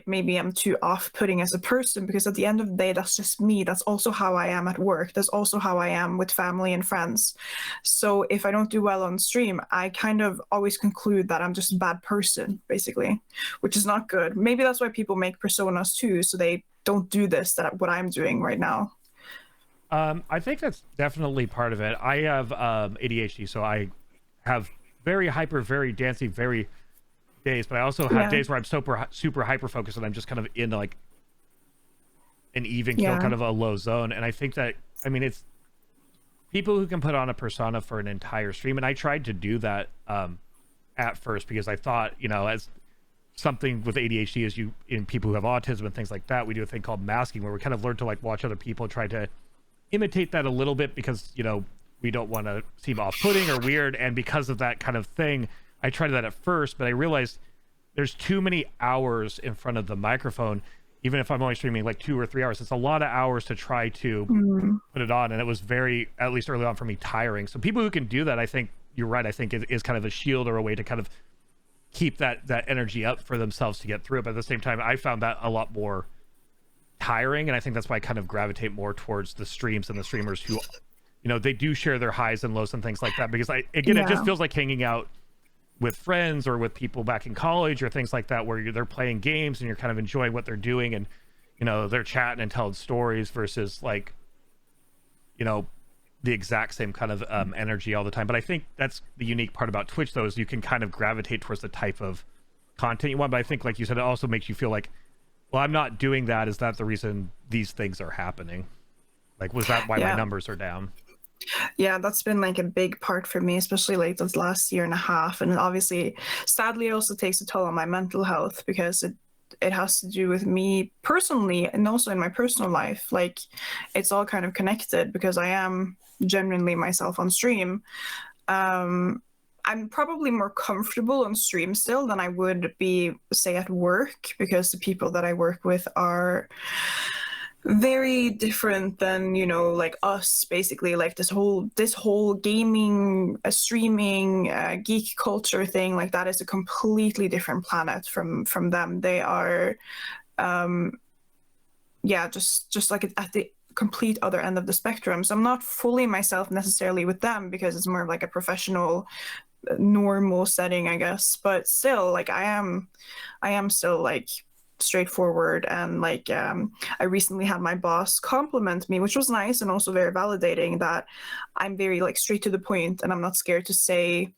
maybe I'm too off-putting as a person, because at the end of the day, that's just me. That's also how I am at work. That's also how I am with family and friends. So if I don't do well on stream, I kind of always conclude that I'm just a bad person, basically, which is not good. Maybe that's why people make personas too, so they don't do what I'm doing right now. I think that's definitely part of it. I have ADHD, so I have very hyper, very dancey, very days, but I also have Yeah. days where I'm super hyper focused and I'm just kind of in like an even kill, Yeah. kind of a low zone. And I think that, I mean, it's people who can put on a persona for an entire stream, and I tried to do that at first because I thought, you know, as something with ADHD is you in people who have autism and things like that, we do a thing called masking where we kind of learn to like watch other people and try to imitate that a little bit because, you know, we don't want to seem off-putting or weird. And because of that kind of thing, I tried that at first, but I realized there's too many hours in front of the microphone. Even if I'm only streaming like 2 or 3 hours, it's a lot of hours to try to put it on. And it was very, at least early on for me, tiring. So people who can do that, I think you're right. I think it is kind of a shield or a way to kind of keep that energy up for themselves to get through it. But at the same time, I found that a lot more tiring. And I think that's why I kind of gravitate more towards the streams and the streamers who, you know, they do share their highs and lows and things like that. Because it just feels like hanging out with friends or with people back in college or things like that, where they're playing games and you're kind of enjoying what they're doing and, you know, they're chatting and telling stories versus like, you know, the exact same kind of energy all the time. But I think that's the unique part about Twitch, though, is you can kind of gravitate towards the type of content you want. But I think, like you said, it also makes you feel like, well, I'm not doing that. Is that the reason these things are happening? Like, was that why my numbers are down? Yeah, that's been like a big part for me, especially like this last year and a half. And obviously, sadly, it also takes a toll on my mental health because it has to do with me personally and also in my personal life. Like, it's all kind of connected because I am genuinely myself on stream. I'm probably more comfortable on stream still than I would be, say, at work, because the people that I work with are very different than, you know, like us, basically. Like this whole gaming, streaming, geek culture thing, like that is a completely different planet from them. They are just like at the complete other end of the spectrum. So I'm not fully myself necessarily with them because it's more of like a professional, normal setting, I guess. But still, like I am still like straightforward. And like I recently had my boss compliment me, which was nice and also very validating, that I'm very like straight to the point and I'm not scared to say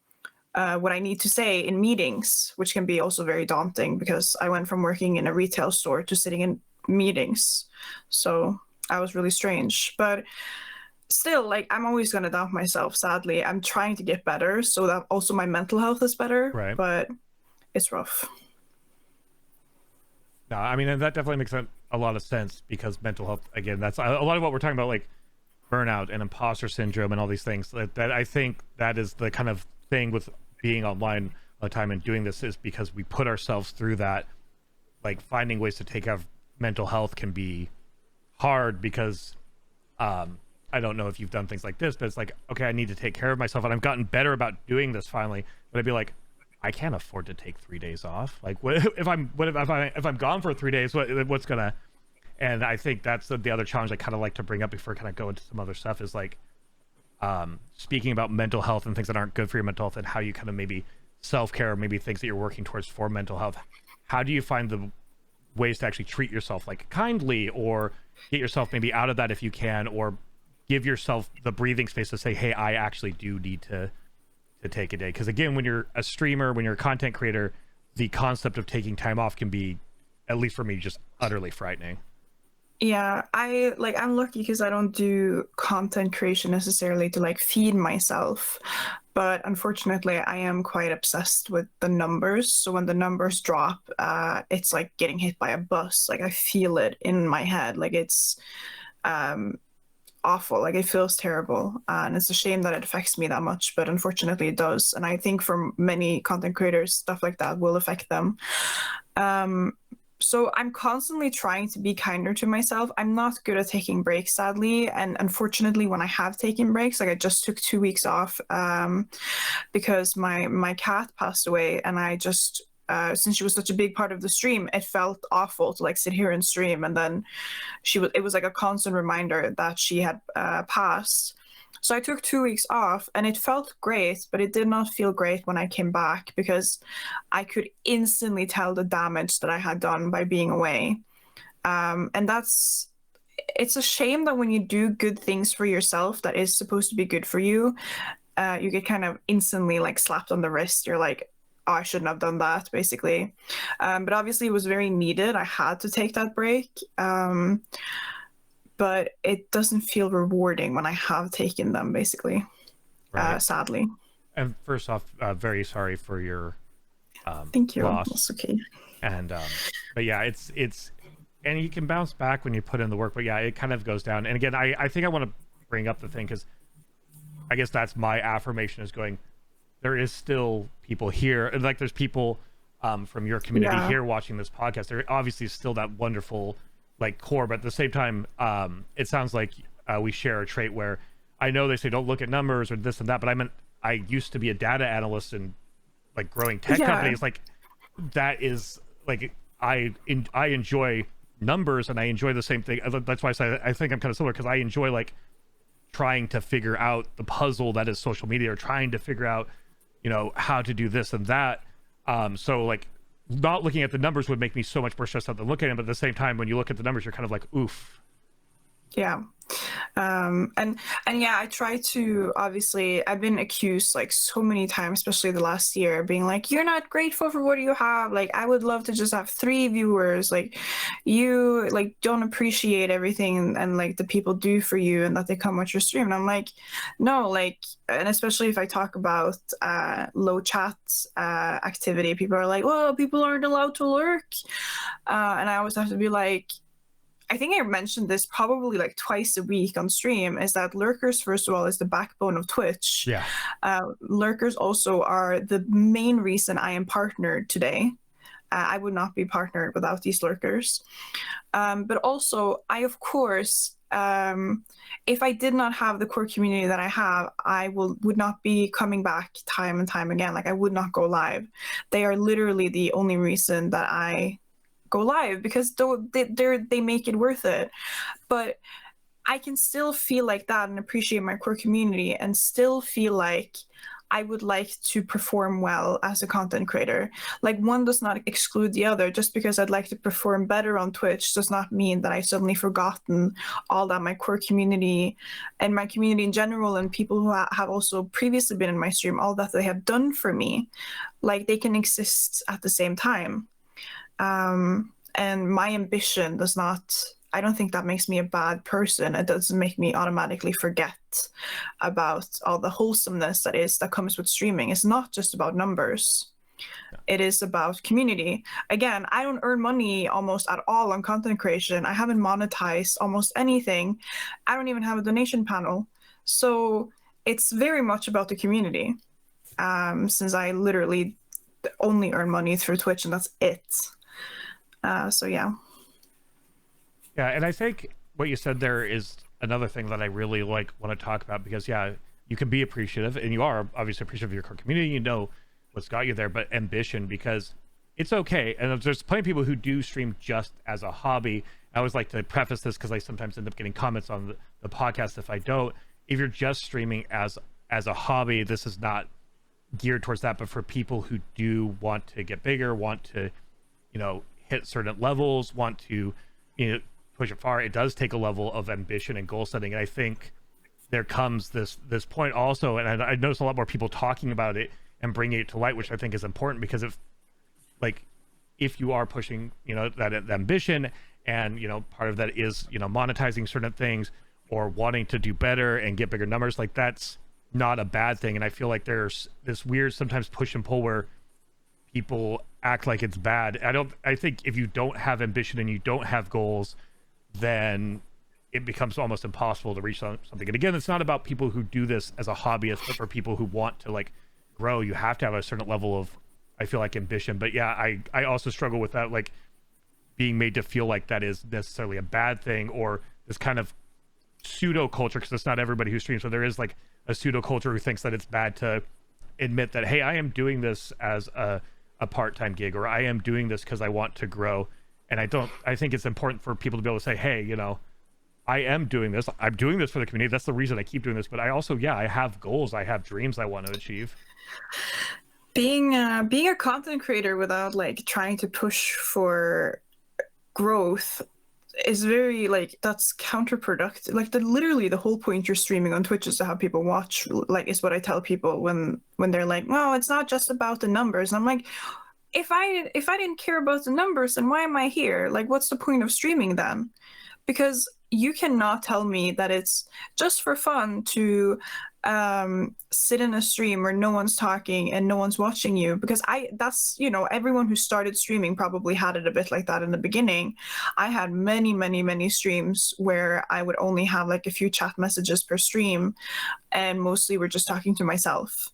what I need to say in meetings, which can be also very daunting because I went from working in a retail store to sitting in meetings. So I was really strange. But still, like, I'm always going to doubt myself, sadly. I'm trying to get better so that also my mental health is better. Right. But it's rough. No, I mean, and that definitely makes a lot of sense because mental health, again, that's a lot of what we're talking about, like burnout and imposter syndrome and all these things. That I think that is the kind of thing with being online all the time and doing this, is because we put ourselves through that. Like, finding ways to take care of mental health can be hard because I don't know if you've done things like this, but it's like, okay, I need to take care of myself, and I've gotten better about doing this finally. But I'd be like, I can't afford to take 3 days off. Like, what if I'm gone for 3 days? What's gonna? And I think that's the other challenge I kind of like to bring up before I kind of go into some other stuff, is like speaking about mental health and things that aren't good for your mental health, and how you kind of maybe self-care, or maybe things that you're working towards for mental health. How do you find the ways to actually treat yourself like kindly, or get yourself maybe out of that if you can, or give yourself the breathing space to say, hey, I actually do need to take a day? Because again, when you're a streamer, when you're a content creator, the concept of taking time off can be, at least for me, just utterly frightening. Yeah, I'm lucky because I don't do content creation necessarily to like feed myself. But unfortunately, I am quite obsessed with the numbers. So when the numbers drop, it's like getting hit by a bus. Like, I feel it in my head. Like, it's awful. Like, it feels terrible. And it's a shame that it affects me that much, but unfortunately it does. And I think for many content creators, stuff like that will affect them. So I'm constantly trying to be kinder to myself. I'm not good at taking breaks, sadly. And unfortunately, when I have taken breaks, like I just took 2 weeks off because my cat passed away. And I just, since she was such a big part of the stream, it felt awful to like sit here and stream. And then it was like a constant reminder that she had passed. So I took 2 weeks off and it felt great, but it did not feel great when I came back because I could instantly tell the damage that I had done by being away. And it's a shame that when you do good things for yourself that is supposed to be good for you, you get kind of instantly like slapped on the wrist. You're like, oh, I shouldn't have done that, basically. But obviously it was very needed. I had to take that break. But it doesn't feel rewarding when I have taken them, basically, Right. sadly. And first off, very sorry for your Thank you. loss. That's okay. And but yeah, it's and you can bounce back when you put in the work, but yeah, it kind of goes down. And again, I think I want to bring up the thing, because I guess that's my affirmation, is going, there is still people here, and like there's people from your community here watching this podcast. There obviously is still that wonderful like core, but at the same time, it sounds like we share a trait where, I know they say don't look at numbers or this and that, but I used to be a data analyst and like growing tech companies. Like that is like I enjoy numbers, and I enjoy the same thing. That's why I think I'm kind of similar, because I enjoy like trying to figure out the puzzle that is social media, or trying to figure out, you know, how to do this and that. So like not looking at the numbers would make me so much more stressed out than looking at them. But at the same time, when you look at the numbers, you're kind of like, oof. Yeah. And yeah, I try to, obviously I've been accused like so many times, especially the last year, being like, you're not grateful for what you have. Like, I would love to just have 3 viewers. Like, you like don't appreciate everything and like the people do for you, and that they come watch your stream. And I'm like, no, like, and especially if I talk about low chat activity, people are like, well, people aren't allowed to lurk. And I always have to be like, I think I mentioned this probably like twice a week on stream, is that lurkers, first of all, is the backbone of Twitch. Yeah. Lurkers also are the main reason I am partnered today. I would not be partnered without these lurkers. But also, I, of course, if I did not have the core community that I have, I would not be coming back time and time again. Like, I would not go live. They are literally the only reason that I go live, because they make it worth it. But I can still feel like that and appreciate my core community, and still feel like I would like to perform well as a content creator. Like, one does not exclude the other. Just because I'd like to perform better on Twitch does not mean that I've suddenly forgotten all that my core community and my community in general, and people who have also previously been in my stream, all that they have done for me. Like, they can exist at the same time. And my ambition does not, I don't think that makes me a bad person. It doesn't make me automatically forget about all the wholesomeness that comes with streaming. It's not just about numbers. It is about community. Again, I don't earn money almost at all on content creation. I haven't monetized almost anything. I don't even have a donation panel. So it's very much about the community. Since I literally only earn money through Twitch, and that's it. So yeah. Yeah, and I think what you said there is another thing that I really like want to talk about, because yeah, you can be appreciative, and you are obviously appreciative of your core community, you know what's got you there, but ambition, because it's okay. And there's plenty of people who do stream just as a hobby. I always like to preface this, because I sometimes end up getting comments on the podcast if I don't. If you're just streaming as a hobby, this is not geared towards that. But for people who do want to get bigger, want to, you know, hit certain levels, want to, you know, push it far, it does take a level of ambition and goal setting. And I think there comes this point also, and I notice a lot more people talking about it and bringing it to light, which I think is important, because if you are pushing, you know, that ambition, and, you know, part of that is, you know, monetizing certain things or wanting to do better and get bigger numbers, like that's not a bad thing. And I feel like there's this weird sometimes push and pull where people act like it's bad. I think if you don't have ambition and you don't have goals, then it becomes almost impossible to reach something. And again, it's not about people who do this as a hobbyist, but for people who want to like grow, you have to have a certain level of, I feel like, ambition. But yeah, I also struggle with that, like being made to feel like that is necessarily a bad thing, or this kind of pseudo culture, because it's not everybody who streams. So there is like a pseudo culture who thinks that it's bad to admit that, hey, I am doing this as a part-time gig, or I am doing this because I want to grow. And I think it's important for people to be able to say, hey, you know, I am doing this. I'm doing this for the community. That's the reason I keep doing this. But I also, yeah, I have goals. I have dreams I want to achieve. Being a content creator without like trying to push for growth is very like, that's counterproductive. Like literally the whole point you're streaming on Twitch is to have people watch, like, is what I tell people when they're like, no, it's not just about the numbers. And I'm like, if I didn't care about the numbers, then why am I here? Like, what's the point of streaming then? Because you cannot tell me that it's just for fun to sit in a stream where no one's talking and no one's watching you, because that's, you know, everyone who started streaming probably had it a bit like that in the beginning. I had many streams where I would only have like a few chat messages per stream, and mostly we're just talking to myself.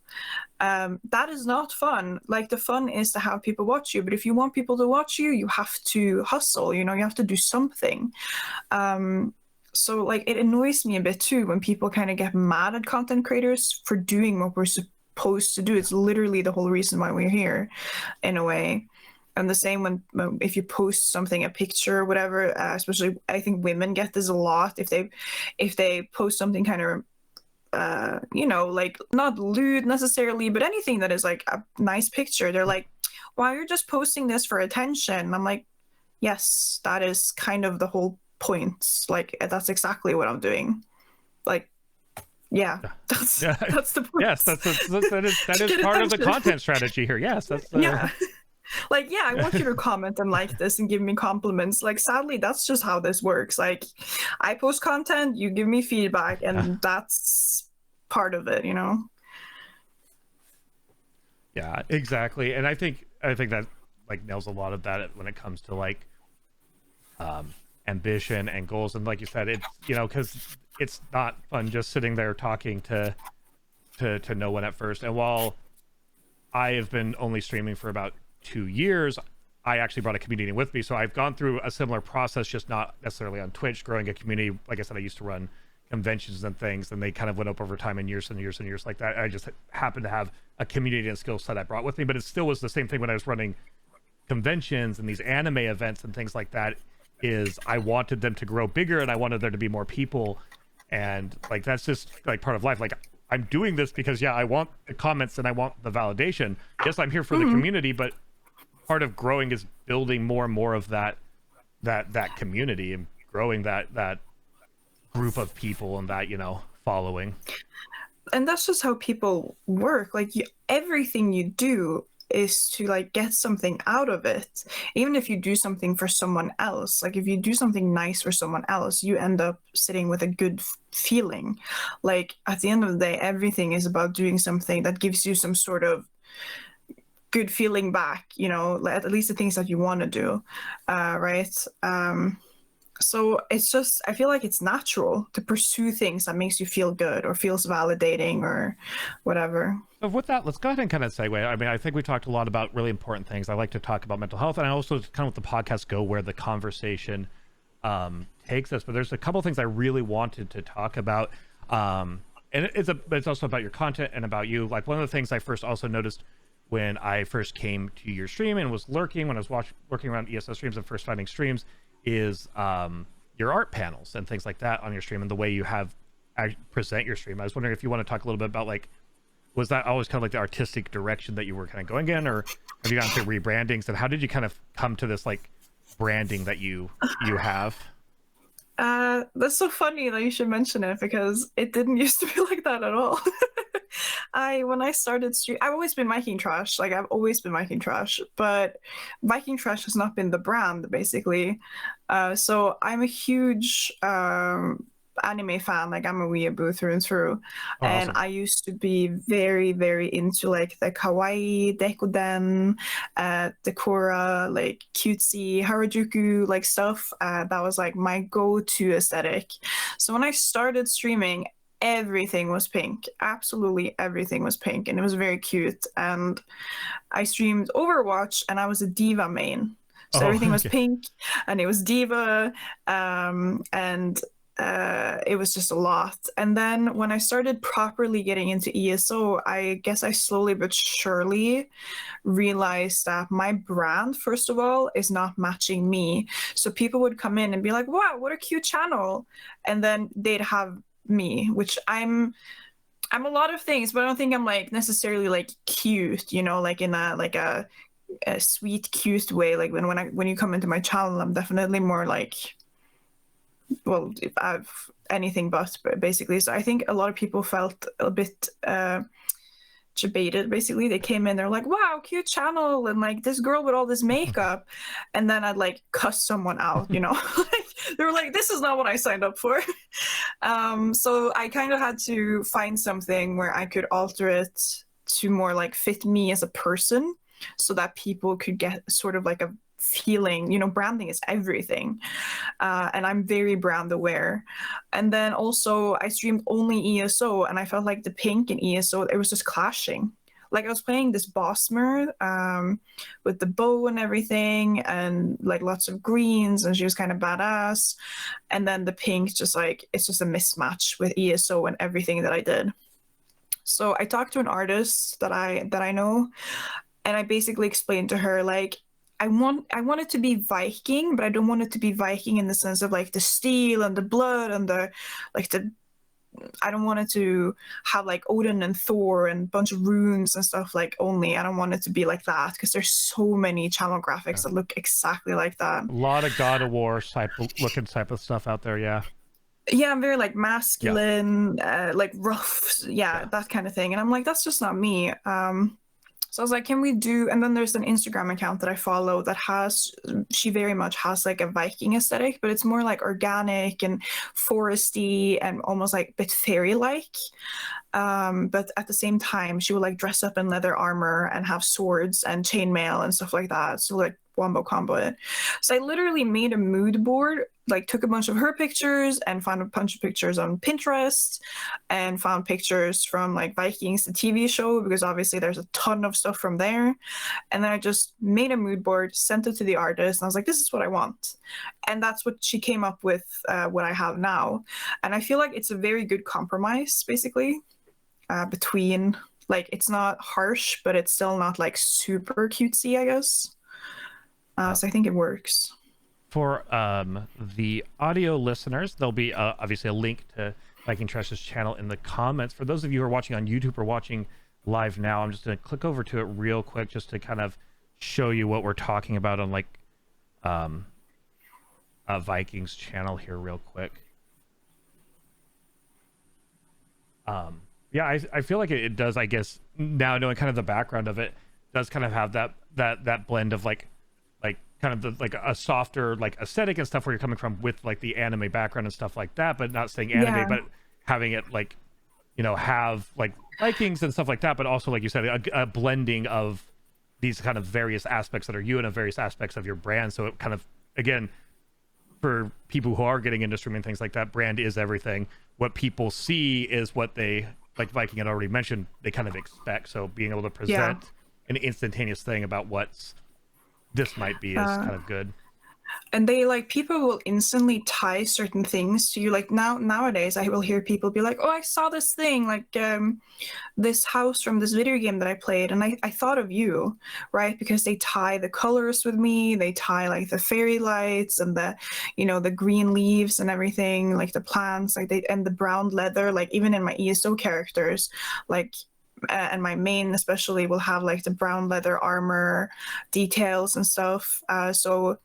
That is not fun. Like, the fun is to have people watch you, but if you want people to watch you, you have to hustle, you know, you have to do something. So like, it annoys me a bit too when people kind of get mad at content creators for doing what we're supposed to do. It's literally the whole reason why we're here, in a way. And the same when if you post something, a picture or whatever, especially I think women get this a lot. If they post something kind of you know, like not lewd necessarily, but anything that is like a nice picture, they're like, "Wow, you're just posting this for attention." And I'm like, yes, that is kind of the whole point. Like, that's exactly what I'm doing. Like, yeah, that's the point. Yes, that is part of the content strategy here. Yes, that's yeah. Like, yeah, I want you to comment and like this and give me compliments. Like, sadly, that's just how this works. Like, I post content, you give me feedback, and that's part of it, you know? Yeah, exactly. And I think that like nails a lot of that when it comes to like ambition and goals. And like you said, it's, you know, because it's not fun just sitting there talking to no one at first. And while I have been only streaming for about 2 years, I actually brought a community with me, so I've gone through a similar process, just not necessarily on Twitch, growing a community. Like I said, I used to run conventions and things, and they kind of went up over time in years and years and years like that. I just happened to have a community and skill set I brought with me, but it still was the same thing when I was running conventions and these anime events and things like that. Is I wanted them to grow bigger, and I wanted there to be more people, and like that's just like part of life. Like, I'm doing this because I want the comments and I want the validation. Yes, I'm here for the community, but part of growing is building more and more of that community and growing that group of people and that, you know, following. And that's just how people work. Like, everything you do is to like get something out of it. Even if you do something for someone else, like if you do something nice for someone else, you end up sitting with a good feeling. Like, at the end of the day, everything is about doing something that gives you some sort of good feeling back, you know, at least the things that you want to do, right? So it's just, I feel like it's natural to pursue things that makes you feel good or feels validating or whatever. So with that, let's go ahead and kind of segue. I mean, I think we talked a lot about really important things. I like to talk about mental health, and I also kind of let the podcast go where the conversation takes us. But there's a couple of things I really wanted to talk about. And it's also about your content and about you. Like, one of the things I first also noticed when I first came to your stream and was lurking, when I was working around ESS streams and first finding streams, is your art panels and things like that on your stream, and the way you have present your stream. I was wondering if you want to talk a little bit about, like, was that always kind of like the artistic direction that you were kind of going in, or have you gone through rebrandings, and how did you kind of come to this like branding that you have? That's so funny that you should mention it, because it didn't used to be like that at all. When I started stream, I've always been VikingTrash. Like, I've always been VikingTrash, but VikingTrash has not been the brand, basically. So I'm a huge anime fan. Like, I'm a weeaboo through and through. Oh, and awesome. I used to be very, very into like the kawaii, dekoden, decora, like cutesy Harajuku like stuff. That was like my go-to aesthetic. So when I started streaming, everything was pink. Absolutely everything was pink, and it was very cute. And I streamed Overwatch, and I was a diva main. So everything was pink, and it was diva, and it was just a lot. And then when I started properly getting into ESO, I guess I slowly but surely realized that my brand, first of all, is not matching me. So people would come in and be like, wow, what a cute channel. And then they'd have me, which I'm a lot of things, but I don't think I'm like necessarily like cute, you know, like in a sweet, cute way. Like when you come into my channel, I'm definitely more like well, I've anything but basically. So I think a lot of people felt a bit debated. Basically, they came in, they're like, wow, cute channel, and like this girl with all this makeup, and then I'd like cuss someone out, you know. Like, they were like, this is not what I signed up for. So I kind of had to find something where I could alter it to more like fit me as a person, so that people could get sort of like a feeling, you know, branding is everything. And I'm very brand aware. And then also I streamed only ESO, and I felt like the pink in ESO, it was just clashing. Like I was playing this Bosmer with the bow and everything, and like lots of greens, and she was kind of badass. And then the pink, just like, it's just a mismatch with ESO and everything that I did. So I talked to an artist that I know, and I basically explained to her, like, I want it to be Viking, but I don't want it to be Viking in the sense of like the steel and the blood and the like the I don't want it to have like Odin and Thor and a bunch of runes and stuff like only. I don't want it to be like that, because there's so many channel graphics that look exactly like that. A lot of God of War looking type of stuff out there, yeah. Yeah, I'm very like masculine, like rough, Yeah. that kind of thing. And I'm like, that's just not me. So I was like, can we do, and then there's an Instagram account that I follow that she very much has like a Viking aesthetic, but it's more like organic and foresty and almost like a bit fairy-like. But at the same time, she would like dress up in leather armor and have swords and chainmail and stuff like that. So like wombo combo it. So I literally made a mood board, like took a bunch of her pictures and found a bunch of pictures on Pinterest, and found pictures from like Vikings, the TV show, because obviously there's a ton of stuff from there. And then I just made a mood board, sent it to the artist, and I was like, this is what I want. And that's what she came up with, what I have now. And I feel like it's a very good compromise, basically, between, like, it's not harsh, but it's still not like super cutesy, I guess. So I think it works. For the audio listeners, there'll be obviously a link to VikingTrash's channel in the comments. For those of you who are watching on YouTube or watching live now, I'm just going to click over to it real quick just to kind of show you what we're talking about on like Viking's channel here real quick. Yeah, I feel like it does, I guess, now knowing kind of the background of it, does kind of have that blend of like kind of the, like a softer like aesthetic and stuff where you're coming from with like the anime background and stuff like that, but not saying anime, Yeah. but having it like, you know, have like Vikings and stuff like that, but also like you said, a blending of these kind of various aspects that are you and various aspects of your brand. So it kind of, again, for people who are getting into streaming, things like that, brand is everything. What people see is what they, like Viking had already mentioned, they kind of expect. So being able to present an instantaneous thing about what's this might be is kind of good. And they, like, people will instantly tie certain things to you. Like nowadays I will hear people be like, oh, I saw this thing, like this house from this video game that I played, and I thought of you, right? Because they tie the colors with me, they tie like the fairy lights and the, you know, the green leaves and everything, like the plants, like and the brown leather, like even in my ESO characters, like and my main especially will have like the brown leather armor details and stuff. So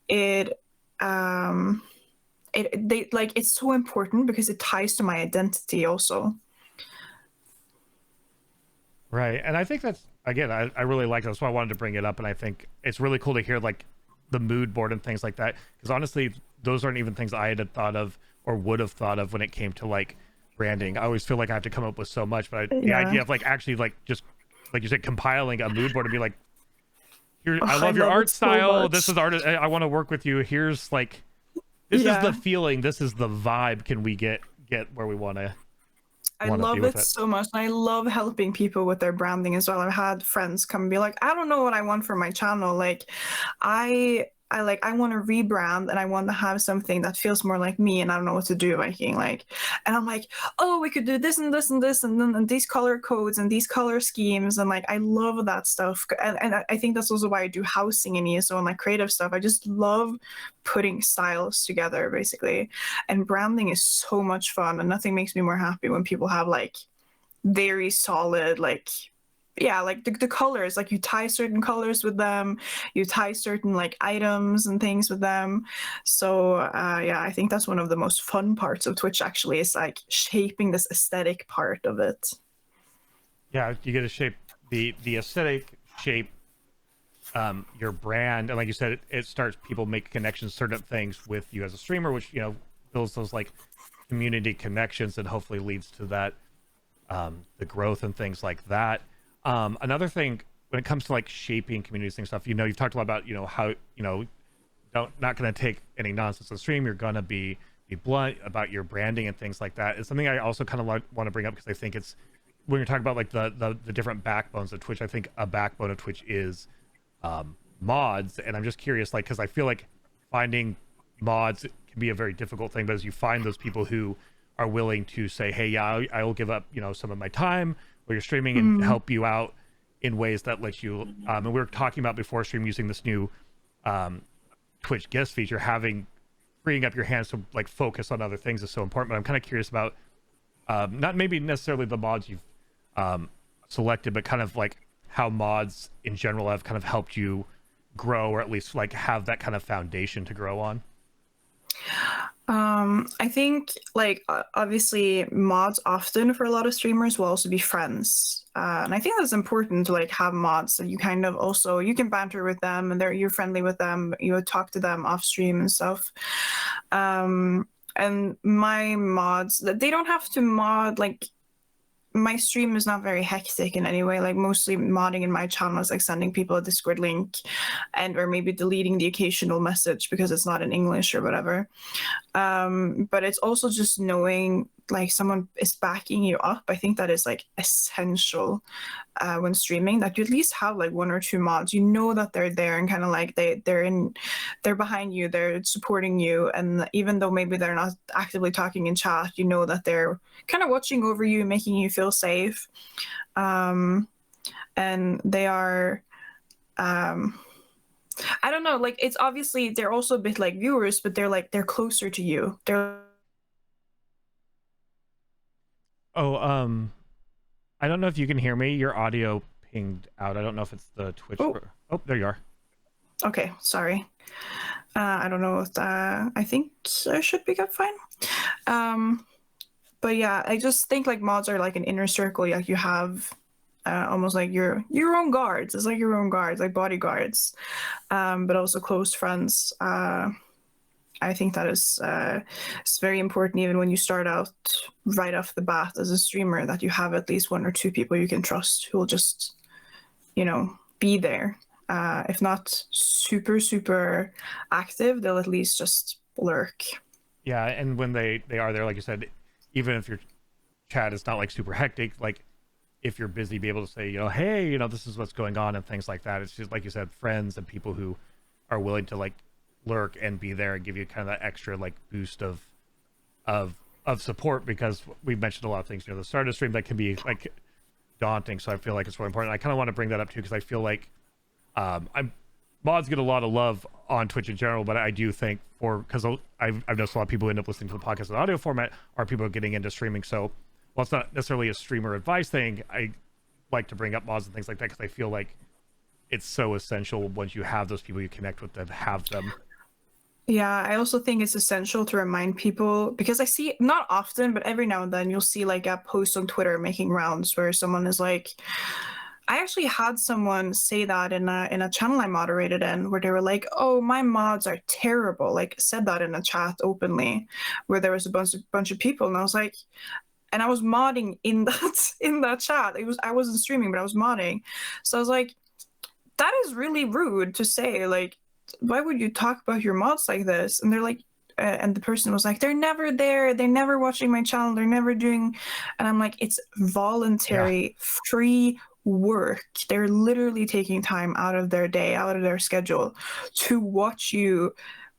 it they like, it's so important because it ties to my identity also. Right. And I think that's, again, I really like that. That's why I wanted to bring it up. And I think it's really cool to hear like the mood board and things like that, because honestly those aren't even things I had thought of or would have thought of when it came to like branding. I always feel like I have to come up with so much, but the idea of like actually like just like you said, compiling a mood board and be like, here, I love your art style, this is art, I want to work with you, here's like, this is the feeling, this is the vibe, can we get where we want to. I love it so much, and I love helping people with their branding as well. I've had friends come and be like, I don't know what I want for my channel, like I want to rebrand and I want to have something that feels more like me, and I don't know what to do, Viking, like, and I'm like, oh, we could do this and this and this and then and these color codes and these color schemes, and like I love that stuff. And I think that's also why I do housing in ESO and like creative stuff. I just love putting styles together basically, and branding is so much fun, and nothing makes me more happy when people have like very solid like yeah, like the colors, like you tie certain colors with them, you tie certain like items and things with them. So yeah, I think that's one of the most fun parts of Twitch actually, is like shaping this aesthetic part of it. Yeah, you get to shape the aesthetic shape your brand, and like you said, it starts people make connections, certain things with you as a streamer, which builds those like community connections and hopefully leads to that the growth and things like that. Another thing when it comes to like shaping communities and stuff, you've talked a lot about how not going to take any nonsense on stream. You're going to be blunt about your branding and things like that. It's something I also kind of want to bring up, because I think it's, when you're talking about like the different backbones of Twitch, I think a backbone of Twitch is mods. And I'm just curious, like, because I feel like finding mods can be a very difficult thing, but as you find those people who are willing to say, hey, yeah, I will give up some of my time while you're streaming and help you out in ways that let you and we were talking about before stream using this new Twitch guest feature, freeing up your hands to like focus on other things is so important. But I'm kind of curious about not maybe necessarily the mods you've selected, but kind of like how mods in general have kind of helped you grow, or at least like have that kind of foundation to grow on. I think like obviously mods often for a lot of streamers will also be friends, and I think that's important to like have mods that you kind of also, you can banter with them and you're friendly with them, you would talk to them off stream and stuff. And my mods, they don't have to mod, like my stream is not very hectic in any way. Like mostly modding in my channel is like sending people a Discord link and or maybe deleting the occasional message because it's not in English or whatever. But it's also just knowing like someone is backing you up. I think that is like essential when streaming, that you at least have like one or two mods, that they're there and kind of like they're behind you, they're supporting you, and even though maybe they're not actively talking in chat, that they're kind of watching over you, making you feel safe. And they are I don't know, like it's obviously they're also a bit like viewers, but they're closer to you. I don't know if you can hear me. Your audio pinged out. I don't know if it's the Twitch. Oh, there you are. Okay, sorry. I don't know if I think I should be good fine. But yeah, I just think like mods are like an inner circle. Like you have almost like your own guards. It's like your own guards, like bodyguards, but also close friends. I think that is it's very important, even when you start out right off the bat as a streamer, that you have at least one or two people you can trust who will just, be there. If not super active, they'll at least just lurk. Yeah, and when they are there, like you said, even if your chat is not like super hectic, like if you're busy, be able to say, hey, this is what's going on and things like that. It's just like you said, friends and people who are willing to like lurk and be there and give you kind of that extra like boost of support, because we've mentioned a lot of things, the start of stream that can be like daunting. So I feel like it's really important. I kind of want to bring that up too, because I feel like mods get a lot of love on Twitch in general, but I do think because I've noticed a lot of people who end up listening to the podcast in audio format are people getting into streaming. So while it's not necessarily a streamer advice thing, I like to bring up mods and things like that, because I feel like it's so essential once you have those people you connect with, to have them. Yeah, I also think it's essential to remind people, because I see, not often, but every now and then you'll see like a post on Twitter making rounds where someone is like, I actually had someone say that in a channel I moderated in, where they were like, oh, my mods are terrible, like said that in a chat openly where there was a bunch of people, and I was like, and I was modding in that chat. I wasn't streaming, but I was modding. So I was like, that is really rude to say, like, why would you talk about your mods like this? And they're like, and the person was like, they're never there, they're never watching my channel, they're never doing, and I'm like, it's voluntary, free work. They're literally taking time out of their day, out of their schedule to watch you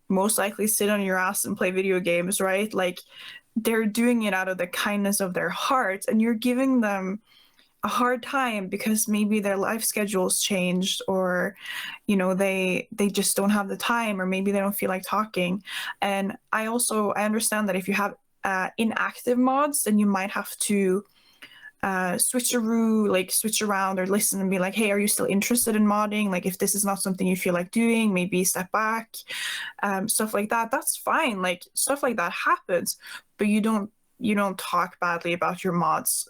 most likely sit on your ass and play video games, right? Like they're doing it out of the kindness of their heart, and you're giving them a hard time because maybe their life schedule's changed, or they just don't have the time, or maybe they don't feel like talking. And I understand that if you have inactive mods, then you might have to switcheroo, like switch around or listen and be like, hey, are you still interested in modding? Like if this is not something you feel like doing, maybe step back, stuff like that. That's fine. Like stuff like that happens, but you don't talk badly about your mods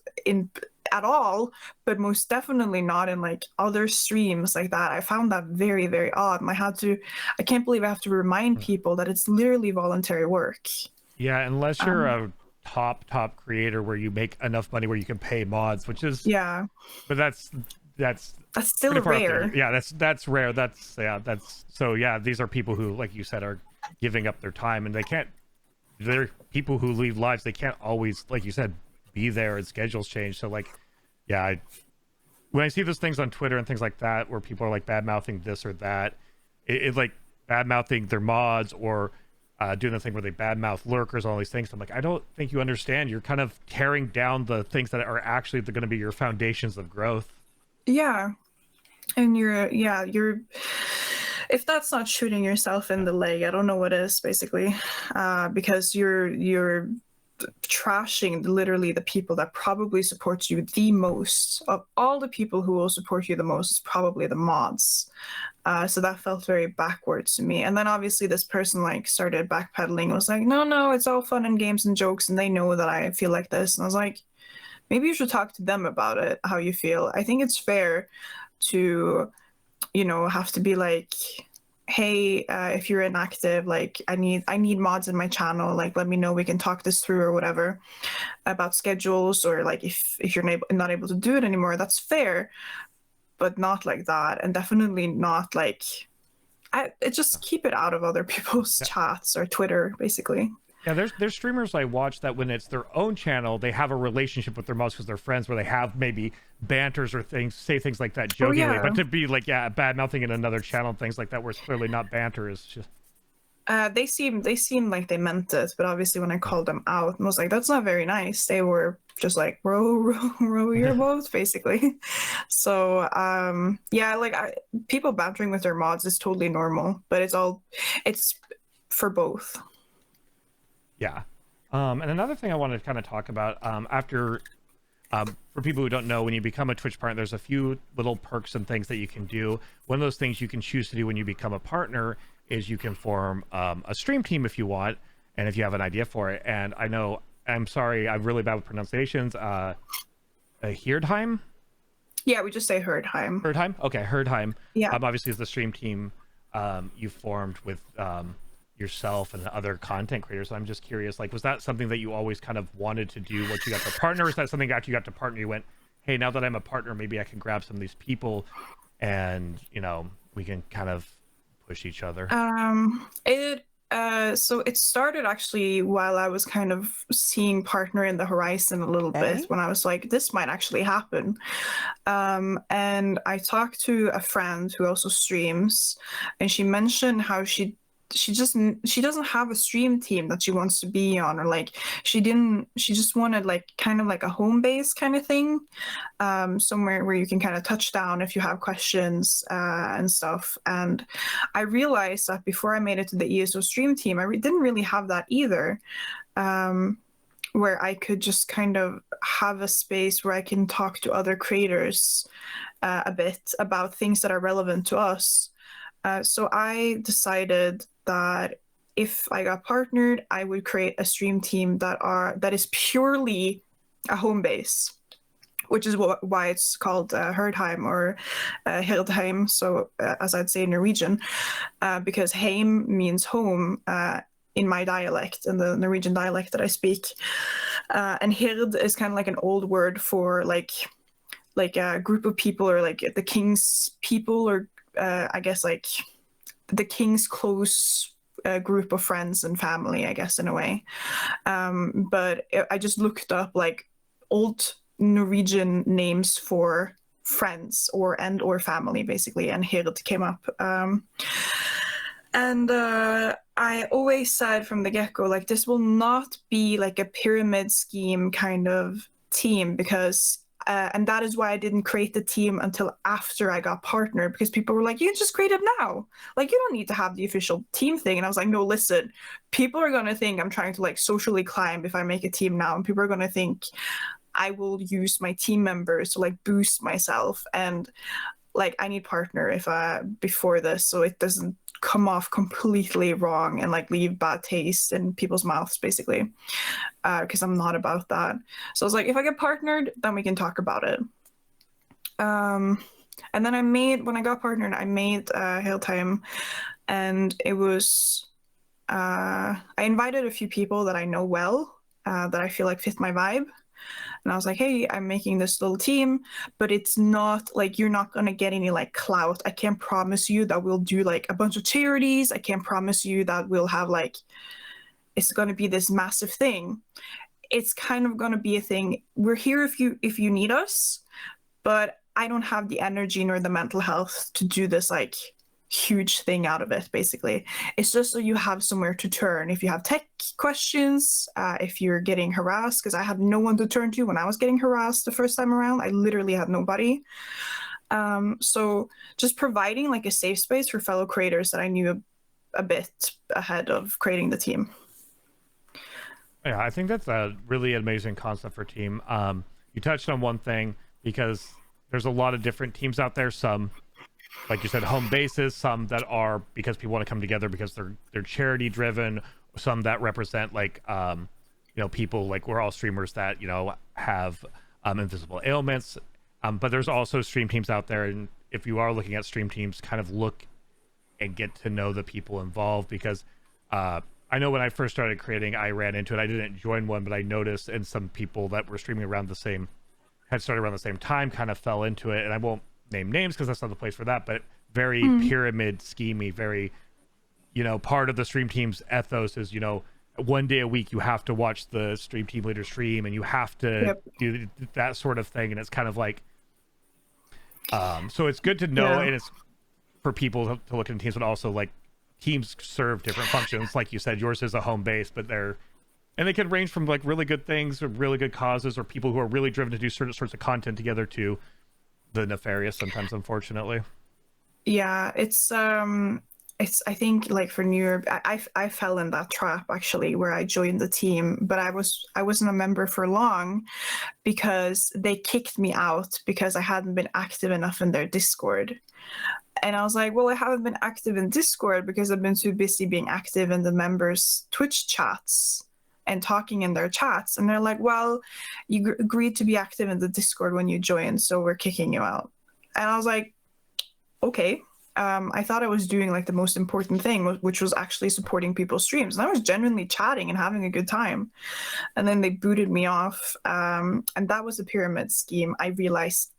at all, but most definitely not in like other streams like that. I found that very, very odd, and I can't believe I have to remind people that it's literally voluntary work. Yeah, unless you're a top creator where you make enough money where you can pay mods, which is but that's still rare. Yeah, that's rare. These are people who, like you said, are giving up their time, and they're people who leave lives. They can't always, like you said, be there, and schedules change. So like, yeah, when I see those things on Twitter and things like that where people are like bad mouthing this or that, it like bad mouthing their mods or doing the thing where they badmouth lurkers, all these things. I'm like, I don't think you understand. You're kind of tearing down the things that are actually going to be your foundations of growth. Yeah, and you're if that's not shooting yourself in the leg, I don't know what is, basically, because you're trashing literally the people that probably support you the most. Of all the people who will support you the most is probably the mods. So that felt very backwards to me. And then obviously this person like started backpedaling, was like, no, it's all fun and games and jokes, and they know that I feel like this. And I was like, maybe you should talk to them about it, how you feel. I think it's fair to, have to be like, hey, if you're inactive, like I need mods in my channel, like let me know, we can talk this through or whatever about schedules, or like if you're not able to do it anymore, that's fair, but not like that, and definitely not like just keep it out of other people's chats or Twitter, basically. Yeah, there's streamers I watch that when it's their own channel, they have a relationship with their mods because they're friends, where they have maybe banters or say things like that jokingly. But to be like, bad mouthing in another channel, things like that, where it's clearly not banter, is just. They seem like they meant it, but obviously when I called them out and was like, that's not very nice, they were just like, row your boat, basically. So people bantering with their mods is totally normal, but it's for both. Yeah. And another thing I wanted to kind of talk about, for people who don't know, when you become a Twitch partner, there's a few little perks and things that you can do. One of those things you can choose to do when you become a partner is you can form a stream team if you want, and if you have an idea for it. And I'm sorry, I'm really bad with pronunciations. Herdheim? Yeah, we just say Herdheim. Herdheim? Okay, Herdheim. Yeah. Obviously, is the stream team you formed with yourself and other content creators. So I'm just curious, like, was that something that you always kind of wanted to do once you got to partner? Or is that something after you got to partner, you went, hey, now that I'm a partner, maybe I can grab some of these people and, we can kind of push each other? So it started actually while I was kind of seeing partner in the horizon a little bit, when I was like, this might actually happen. And I talked to a friend who also streams, and she mentioned how she doesn't have a stream team that she wants to be on, or like she just wanted like kind of like a home base kind of thing, somewhere where you can kind of touch down if you have questions and stuff. And I realized that before I made it to the ESO stream team, I didn't really have that either, where I could just kind of have a space where I can talk to other creators a bit about things that are relevant to us. So I decided that if I got partnered, I would create a stream team that is purely a home base, which is why it's called Herdheim or Hildheim. So as I'd say in Norwegian, because heim means home in my dialect, in the Norwegian dialect that I speak, and hird is kind of like an old word for like a group of people, or like the king's people, or I guess like the king's close group of friends and family, I guess, in a way. But I just looked up like old Norwegian names for friends or family, basically, and Hird came up. And I always said from the get-go, like, this will not be like a pyramid scheme kind of team, because and that is why I didn't create the team until after I got partnered, because people were like, you can just create it now. Like, you don't need to have the official team thing. And I was like, no, listen, people are going to think I'm trying to like socially climb if I make a team now. And people are going to think I will use my team members to like boost myself, and like I need partner if before this, so it doesn't come off completely wrong and like leave bad taste in people's mouths, basically, because I'm not about that. So I was like, if I get partnered, then we can talk about it. And then when I got partnered, I made Hail Time, and it was I invited a few people that I know well, that I feel like fit my vibe. And I was like, hey, I'm making this little team, but it's not like, you're not going to get any like clout. I can't promise you that we'll do like a bunch of charities. I can't promise you that we'll have like, it's going to be this massive thing. It's kind of going to be a thing. We're here if you need us, but I don't have the energy nor the mental health to do this like huge thing out of it. Basically, it's just so you have somewhere to turn if you have tech questions, if you're getting harassed, because I had no one to turn to when I was getting harassed the first time around. I literally had nobody. So just providing like a safe space for fellow creators that I knew a bit ahead of creating the team. Yeah, I think that's a really amazing concept for team. You touched on one thing, because there's a lot of different teams out there. Some, like you said, home bases, some that are because people want to come together because they're charity driven, some that represent like people, like we're all streamers that have invisible ailments, but there's also stream teams out there. And if you are looking at stream teams, kind of look and get to know the people involved, because I know when I first started creating, I ran into it. I didn't join one, but I noticed, and some people that were streaming had started around the same time kind of fell into it. And I won't name names because that's not the place for that, but very pyramid schemey, very part of the stream team's ethos is one day a week you have to watch the stream team leader stream, and you have to do that sort of thing. And it's kind of like so it's good to know, and it's for people to look into teams, but also like teams serve different functions. Like you said, yours is a home base, but they can range from like really good things or really good causes, or people who are really driven to do certain sorts of content together, to the nefarious sometimes, unfortunately. Yeah, it's I think like for New Year, I fell in that trap actually, where I joined the team, but I wasn't a member for long because they kicked me out because I hadn't been active enough in their Discord. And I was like, well, I haven't been active in Discord because I've been too busy being active in the members' Twitch chats and talking in their chats. And they're like, well, you agreed to be active in the Discord when you joined, so we're kicking you out. And I was like, okay. I thought I was doing like the most important thing, which was actually supporting people's streams. And I was genuinely chatting and having a good time. And then they booted me off. And that was a pyramid scheme. I realized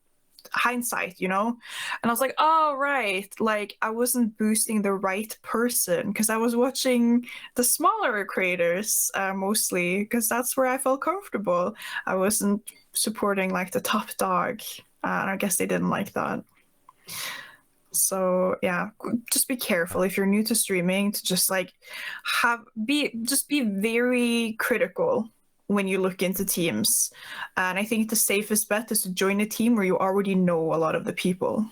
hindsight, and I was like, oh, right. Like I wasn't boosting the right person because I was watching the smaller creators mostly, because that's where I felt comfortable. I wasn't supporting like the top dog. And I guess they didn't like that. So yeah, just be careful if you're new to streaming to just like be very critical when you look into teams. And I think the safest bet is to join a team where you already know a lot of the people.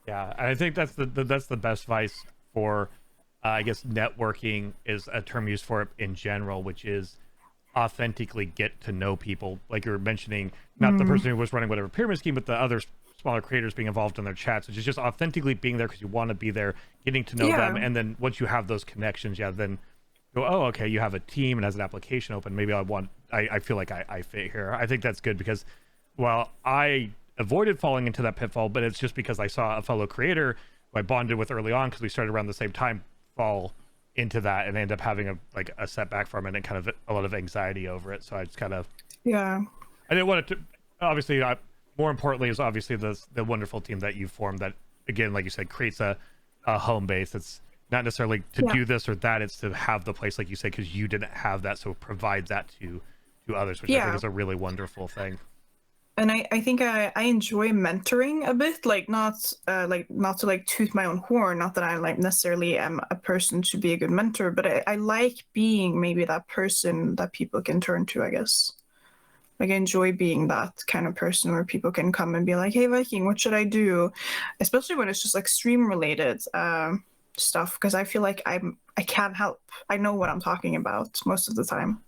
Yeah, I think that's the best advice for I guess networking is a term used for it in general, which is authentically get to know people. Like you were mentioning, not the person who was running whatever pyramid scheme, but the other smaller creators being involved in their chats, which is just authentically being there because you want to be there, getting to know them. And then once you have those connections, then go, oh, okay, you have a team and has an application open. Maybe I feel like I fit here. I think that's good, because while I avoided falling into that pitfall, but it's just because I saw a fellow creator who I bonded with early on because we started around the same time fall into that and end up having a setback from it and kind of a lot of anxiety over it. So I just kind of I didn't want it to, obviously more importantly is obviously the wonderful team that you formed that, again, like you said, creates a home base. It's not necessarily to do this or that, it's to have the place, like you said, because you didn't have that, so it provides that to others, which I think is a really wonderful thing. And I think I enjoy mentoring a bit, like not to like toot my own horn, not that I like necessarily am a person to be a good mentor, but I like being maybe that person that people can turn to, I guess. Like I enjoy being that kind of person where people can come and be like, hey Viking, what should I do? Especially when it's just like stream related stuff, because I feel like I can't help. I know what I'm talking about most of the time.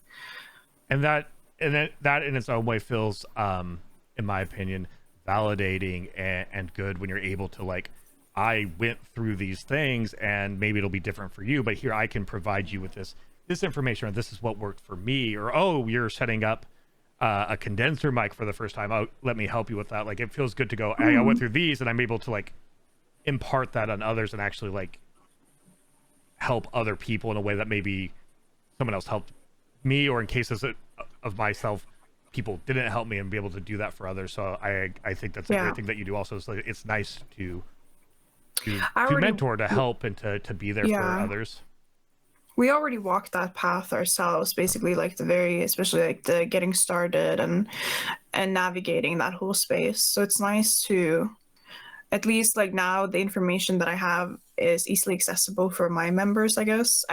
And that and that in its own way feels, in my opinion, validating and good when you're able to like, I went through these things and maybe it'll be different for you, but here I can provide you with this information, or this is what worked for me, or oh, you're setting up a condenser mic for the first time. Oh, let me help you with that. Like, it feels good to go, hey, I went through these and I'm able to like impart that on others and actually like help other people in a way that maybe someone else helped me, or in cases of myself, people didn't help me, and be able to do that for others. So I think that's a great thing that you do also. So it's nice to mentor, to help, and to be there for others. We already walked that path ourselves, basically, like especially like the getting started and navigating that whole space. So it's nice to, at least like now, the information that I have is easily accessible for my members, I guess.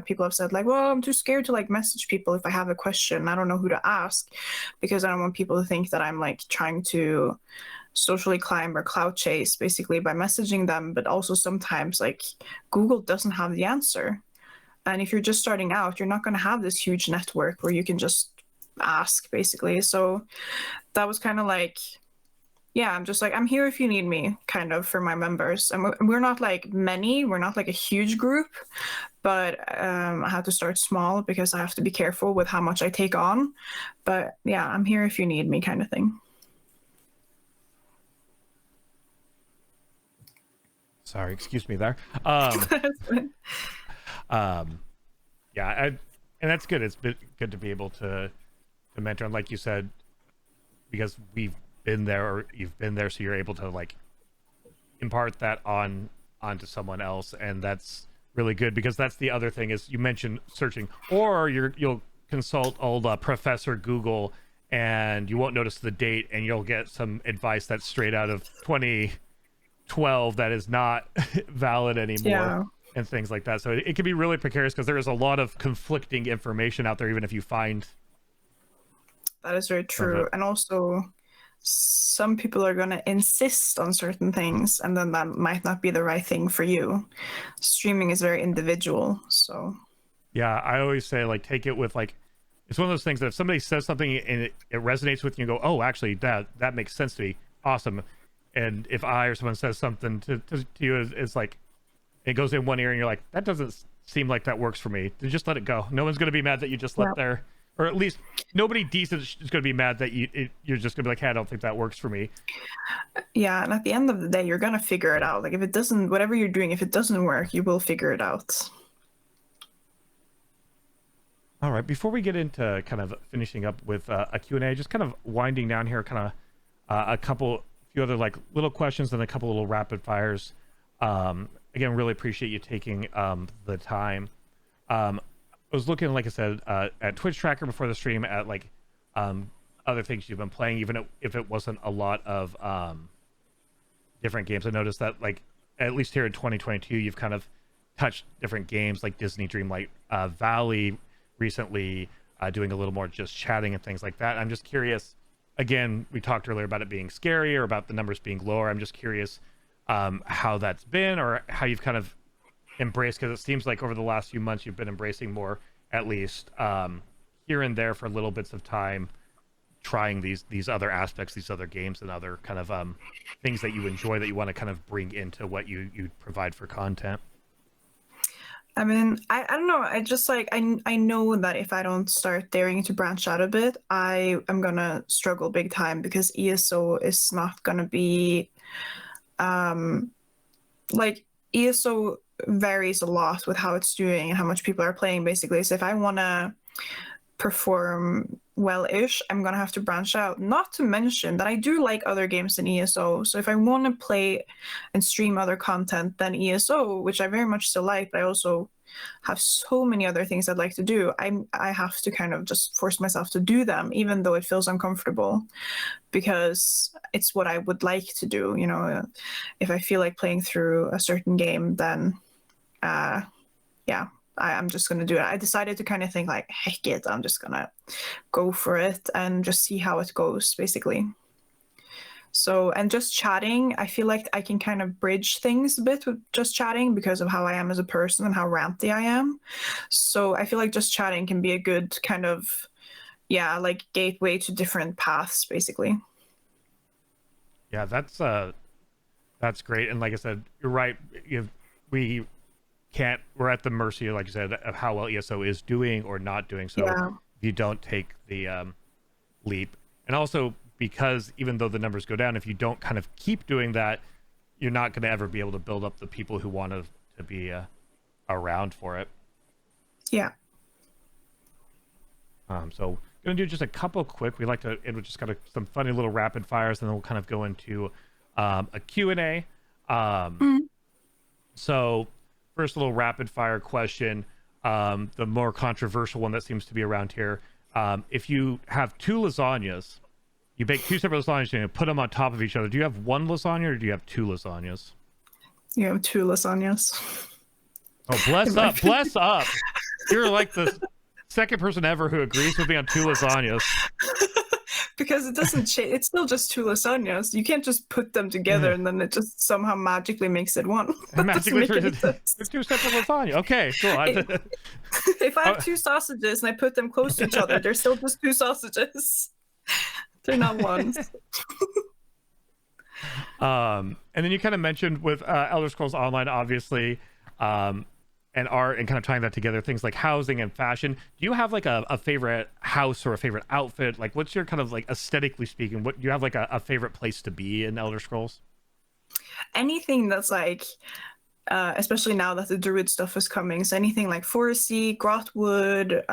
People have said like, well, I'm too scared to like message people if I have a question. I don't know who to ask, because I don't want people to think that I'm like trying to socially climb or clout chase basically by messaging them. But also sometimes like Google doesn't have the answer. And if you're just starting out, you're not going to have this huge network where you can just ask, basically. So that was kind of like, yeah, I'm just like, I'm here if you need me, kind of, for my members. And we're not like many, we're not like a huge group, but I had to start small because I have to be careful with how much I take on. But yeah, I'm here if you need me, kind of thing. Sorry, excuse me there. Yeah, and that's good. It's been good to be able to mentor, and like you said, because we've been there, or you've been there, so you're able to like impart that onto someone else, and that's really good. Because that's the other thing, is you mentioned searching, or you'll consult old Professor Google, and you won't notice the date, and you'll get some advice that's straight out of 2012 that is not valid anymore. Yeah. And things like that. So it can be really precarious, because there is a lot of conflicting information out there, even if you find. That is very true. And also, some people are going to insist on certain things, and then that might not be the right thing for you. Streaming is very individual, so. Yeah, I always say, like, take it with, like, it's one of those things that if somebody says something and it resonates with you, and go, oh, actually, that makes sense to me. Awesome. And if I or someone says something to you, it's like, it goes in one ear and you're like, that doesn't seem like that works for me. Just let it go. No one's going to be mad that you just let there, or at least nobody decent is going to be mad that you're just going to be like, hey, I don't think that works for me. Yeah, and at the end of the day, you're going to figure it out. Like, if it doesn't, whatever you're doing, if it doesn't work, you will figure it out. All right, before we get into kind of finishing up with a Q&A, just kind of winding down here, kind of few other like little questions and a couple little rapid fires. Again, really appreciate you taking the time. I was looking, like I said, at Twitch Tracker before the stream, at like other things you've been playing, even if it wasn't a lot of different games. I noticed that, like, at least here in 2022, you've kind of touched different games like Disney Dreamlight Valley recently, doing a little more just chatting and things like that. I'm just curious, again, we talked earlier about it being scary, or about the numbers being lower. I'm just curious how that's been, or how you've kind of embraced, because it seems like over the last few months you've been embracing more, at least here and there, for little bits of time, trying these other aspects, these other games, and other kind of things that you enjoy, that you want to kind of bring into what you provide for content. I mean, I don't know. I just like, I know that if I don't start daring to branch out a bit, I am gonna struggle big time, because ESO is not gonna be like, ESO varies a lot with how it's doing and how much people are playing, basically. So if I want to perform well-ish, I'm gonna have to branch out. Not to mention that I do like other games than ESO. So if I want to play and stream other content than ESO, which I very much still like, but I also have so many other things I'd like to do, I have to kind of just force myself to do them, even though it feels uncomfortable, because it's what I would like to do. You know, if I feel like playing through a certain game, then yeah, I'm just going to do it. I decided to kind of think like, heck it, I'm just going to go for it and just see how it goes, basically. So, and just chatting, I feel like I can kind of bridge things a bit with just chatting, because of how I am as a person and how ranty I am. So I feel like just chatting can be a good kind of, yeah, like gateway to different paths, basically. Yeah, that's great. And like I said, you're right. We can't. We're at the mercy, like you said, of how well ESO is doing or not doing. So Yeah. if you don't take the leap, and also because even though the numbers go down, if you don't kind of keep doing that, you're not going to ever be able to build up the people who want to be around for it. Yeah. So gonna do just a couple quick. We like to end with just kind of some funny little rapid fires, and then we'll kind of go into a Q&A. So first little rapid fire question, the more controversial one that seems to be around here. If you have two lasagnas, you bake two separate lasagnas and you put them on top of each other. Do you have one lasagna or do you have two lasagnas? You have two lasagnas. Oh, bless up, bless up. You're like the second person ever who agrees with me on two lasagnas. Because it doesn't change. It's still just two lasagnas. You can't just put them together and then it just somehow magically makes it one. Magically turns into two separate lasagna. Okay, cool. If I have two sausages and I put them close to each other, they're still just two sausages. They're not ones. And then you kind of mentioned with Elder Scrolls Online, obviously, and art, and kind of tying that together, things like housing and fashion. Do you have like a favorite house or a favorite outfit? Like, what's your kind of like aesthetically speaking? What do you have like a favorite place to be in Elder Scrolls? Anything that's like, especially now that the druid stuff is coming, so anything like foresty, grotwood,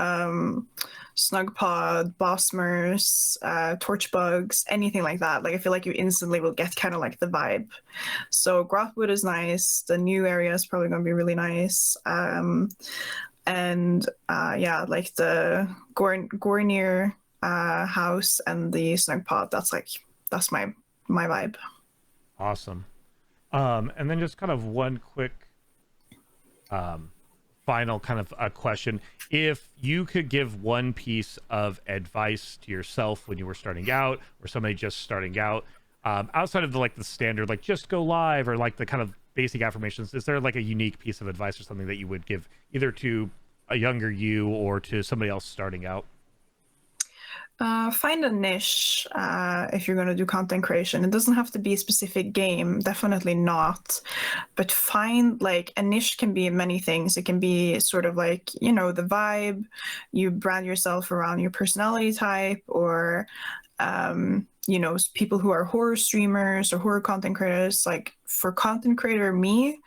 snugpod, bosmers, torchbugs, anything like that. Like I feel like you instantly will get kind of like the vibe. So grotwood is nice. The new area is probably going to be really nice. And yeah, like the Gornir house and the snugpod. That's my vibe. Awesome. And then just kind of one quick final kind of a question. If you could give one piece of advice to yourself when you were starting out, or somebody just starting out, outside of the standard, like just go live, or like the kind of basic affirmations, is there like a unique piece of advice or something that you would give either to a younger you or to somebody else starting out? Find a niche if you're going to do content creation. It doesn't have to be a specific game, definitely not. But find like a niche can be many things. It can be sort of like, the vibe, you brand yourself around your personality type, or, people who are horror streamers or horror content creators. Like for content creator me,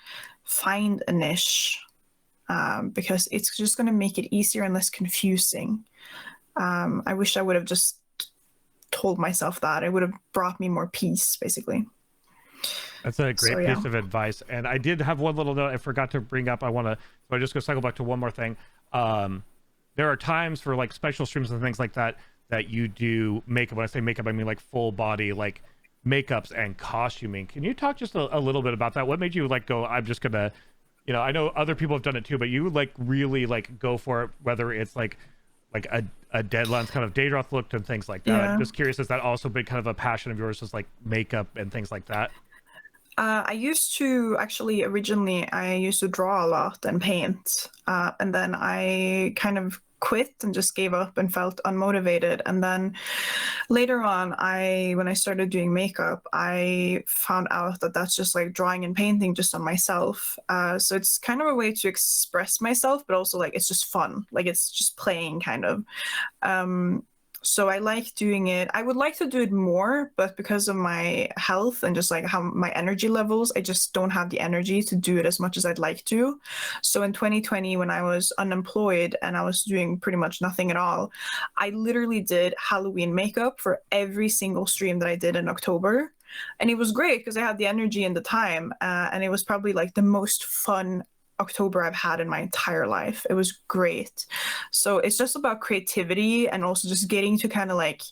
find a niche because it's just going to make it easier and less confusing. I wish I would have just told myself that. It would have brought me more peace, basically. That's a great piece of advice. And I did have one little note I forgot to bring up. So I just go cycle back to one more thing. There are times for like special streams and things like that you do makeup. When I say makeup, I mean like full body, like makeups and costuming. Can you talk just a little bit about that? What made you like go, I'm just gonna, I know other people have done it too, but you like really like go for it, whether it's like a Deadlands kind of Daedroth look and things like that. Yeah. I'm just curious, has that also been kind of a passion of yours, just like makeup and things like that? I used to originally draw a lot and paint, and then I kind of quit and just gave up and felt unmotivated. And then later on, when I started doing makeup, I found out that that's just like drawing and painting just on myself. So it's kind of a way to express myself, but also like it's just fun. Like it's just playing kind of. So I like doing it. I would like to do it more, but because of my health and just like how my energy levels, I just don't have the energy to do it as much as I'd like to. So in 2020, when I was unemployed and I was doing pretty much nothing at all, I literally did Halloween makeup for every single stream that I did in October. And it was great because I had the energy and the time. And it was probably like the most fun October I've had in my entire life. It was great. So it's just about creativity and also just getting to kind of like,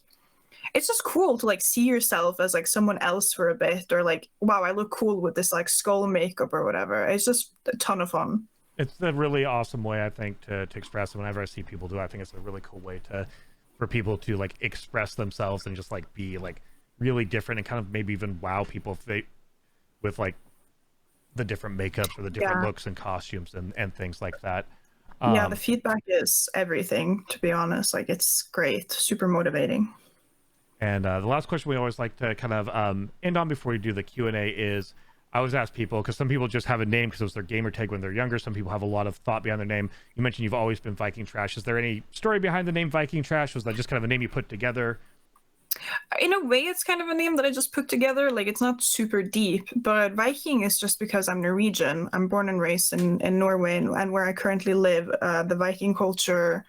it's just cool to like see yourself as like someone else for a bit, or like, wow, I look cool with this like skull makeup or whatever. It's just a ton of fun. It's a really awesome way, I think, to express it. Whenever I see people do it, I think it's a really cool way for people to like express themselves and just like be like really different and kind of maybe even wow people with like the different makeups or the different looks and costumes and things like that. Yeah, the feedback is everything, to be honest. Like, it's great, super motivating. And the last question we always like to kind of end on before we do the Q&A is, I always ask people, because some people just have a name because it was their gamer tag when they're younger. Some people have a lot of thought behind their name. You mentioned you've always been VikingTrash. Is there any story behind the name VikingTrash? Was that just kind of a name you put together? In a way, it's kind of a name that I just put together. Like, it's not super deep, but Viking is just because I'm Norwegian. I'm born and raised in Norway, and where I currently live, the Viking culture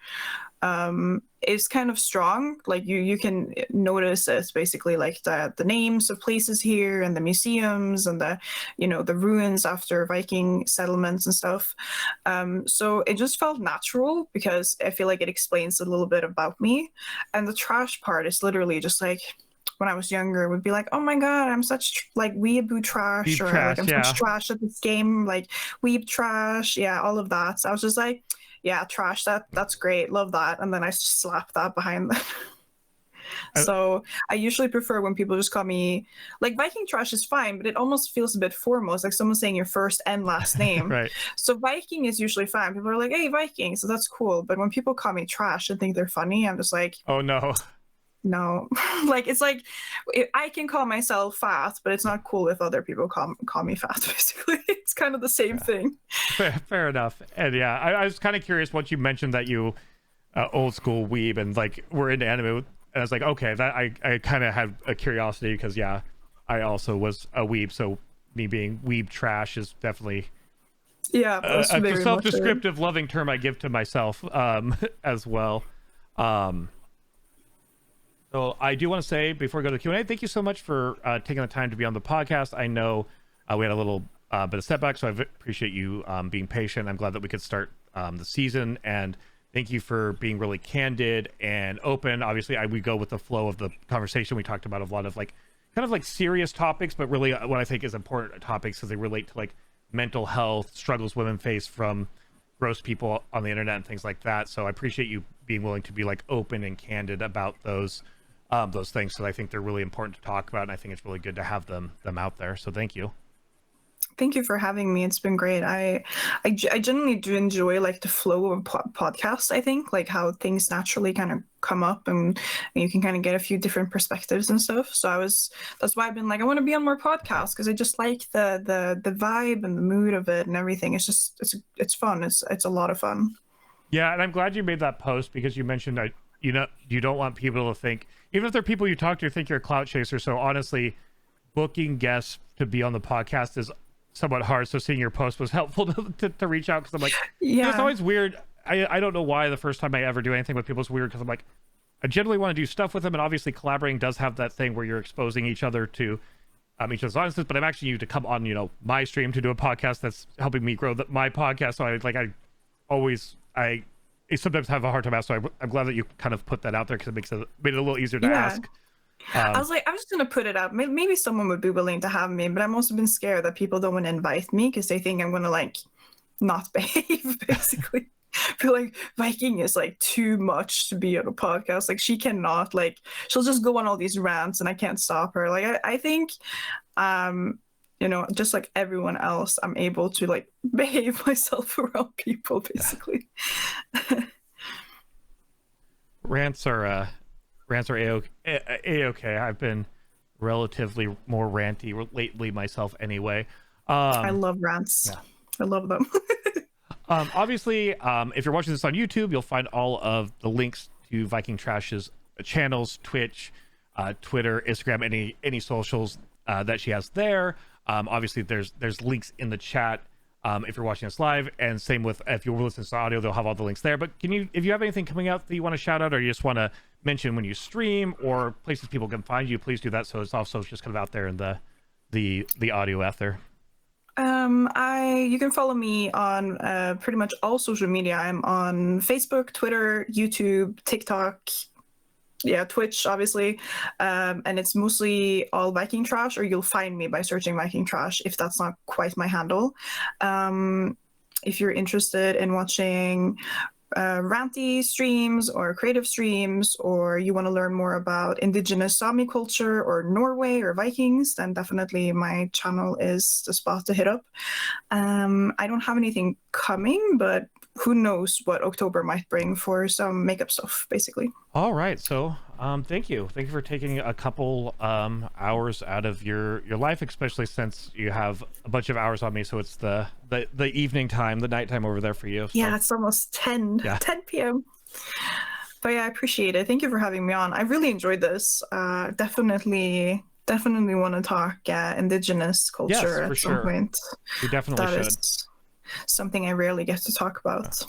is kind of strong. Like, you can notice it's basically like the names of places here and the museums and the ruins after Viking settlements and stuff. So it just felt natural because I feel like it explains a little bit about me. And the trash part is literally just like, when I was younger, would be like, oh my god, I'm such like weeaboo trash, Deep or trash, like I'm yeah. such trash at this game, like weeb trash, yeah, all of that. So I was just like, yeah, trash, that's great, love that, and then I slap that behind that. So I usually prefer when people just call me, like, Viking Trash is fine, but it almost feels a bit foremost, like someone saying your first and last name. Right. So Viking is usually fine. People are like, hey, Viking, so that's cool. But when people call me trash and think they're funny, I'm just like, Oh no. no. Like, it's like, I can call myself fat, but it's not cool if other people call me fat, basically. It's kind of the same thing. Fair enough. And yeah, I was kind of curious once you mentioned that you old school weeb and like were into anime, and I was like, okay, that I kind of had a curiosity because yeah, I also was a weeb, so me being weeb trash is definitely Yeah, a self-descriptive loving term I give to myself as well. So I do want to say before we go to the Q&A, thank you so much for taking the time to be on the podcast. I know we had a little bit of setback, so I appreciate you being patient. I'm glad that we could start the season, and thank you for being really candid and open. Obviously, we go with the flow of the conversation. We talked about a lot of like kind of like serious topics, but really what I think is important topics because they relate to like mental health, struggles women face from gross people on the internet and things like that. So I appreciate you being willing to be like open and candid about those things. So I think they're really important to talk about, and I think it's really good to have them out there. So thank you. Thank you for having me. It's been great. I genuinely do enjoy like the flow of podcasts. I think like how things naturally kind of come up, and you can kind of get a few different perspectives and stuff. So that's why I've been like, I want to be on more podcasts because I just like the vibe and the mood of it and everything. It's just it's fun. It's a lot of fun. Yeah, and I'm glad you made that post because you mentioned that you don't want people to think, even if they're people you talk to, think you're a clout chaser. So honestly, booking guests to be on the podcast is somewhat hard. So seeing your post was helpful to reach out, because I'm like, yeah, it's always weird. I don't know why the first time I ever do anything with people is weird, because I'm like, I generally want to do stuff with them, and obviously collaborating does have that thing where you're exposing each other to each other's audiences. But I'm asking you to come on, my stream to do a podcast that's helping me grow my podcast. So I sometimes have a hard time asking. So I'm glad that you kind of put that out there, because it made it a little easier to ask. I was like, I'm just gonna put it out. Maybe someone would be willing to have me, but I'm also been scared that people don't want to invite me because they think I'm gonna like not behave, basically. I feel like Viking is like too much to be on a podcast. Like, she cannot, like, she'll just go on all these rants and I can't stop her. Like, I think just like everyone else, I'm able to like behave myself around people, basically. Rants are a-okay. I've been relatively more ranty lately myself anyway. I love rants. Yeah. I love them. Obviously, if you're watching this on YouTube, you'll find all of the links to VikingTrash's channels, Twitch, Twitter, Instagram, any socials that she has there. Obviously, there's links in the chat if you're watching us live, and same with if you're listening to audio, they'll have all the links there. But if you have anything coming out that you want to shout out, or you just want to mention when you stream, or places people can find you, please do that. So it's also just kind of out there in the audio ether. You can follow me on pretty much all social media. I'm on Facebook, Twitter, YouTube, TikTok, Twitch, obviously, and it's mostly all VikingTrash, or you'll find me by searching VikingTrash if that's not quite my handle. If you're interested in watching ranty streams or creative streams, or you want to learn more about indigenous Sami culture or Norway or Vikings, then definitely my channel is the spot to hit up. I don't have anything coming, but who knows what October might bring for some makeup stuff, basically. All right. So, thank you for taking a couple hours out of your life, especially since you have a bunch of hours on me. So it's the evening time, the nighttime over there for you. So. Yeah, it's almost 10 p.m. But yeah, I appreciate it. Thank you for having me on. I really enjoyed this. Definitely want to talk indigenous culture at some point. We definitely should. Is something I rarely get to talk about.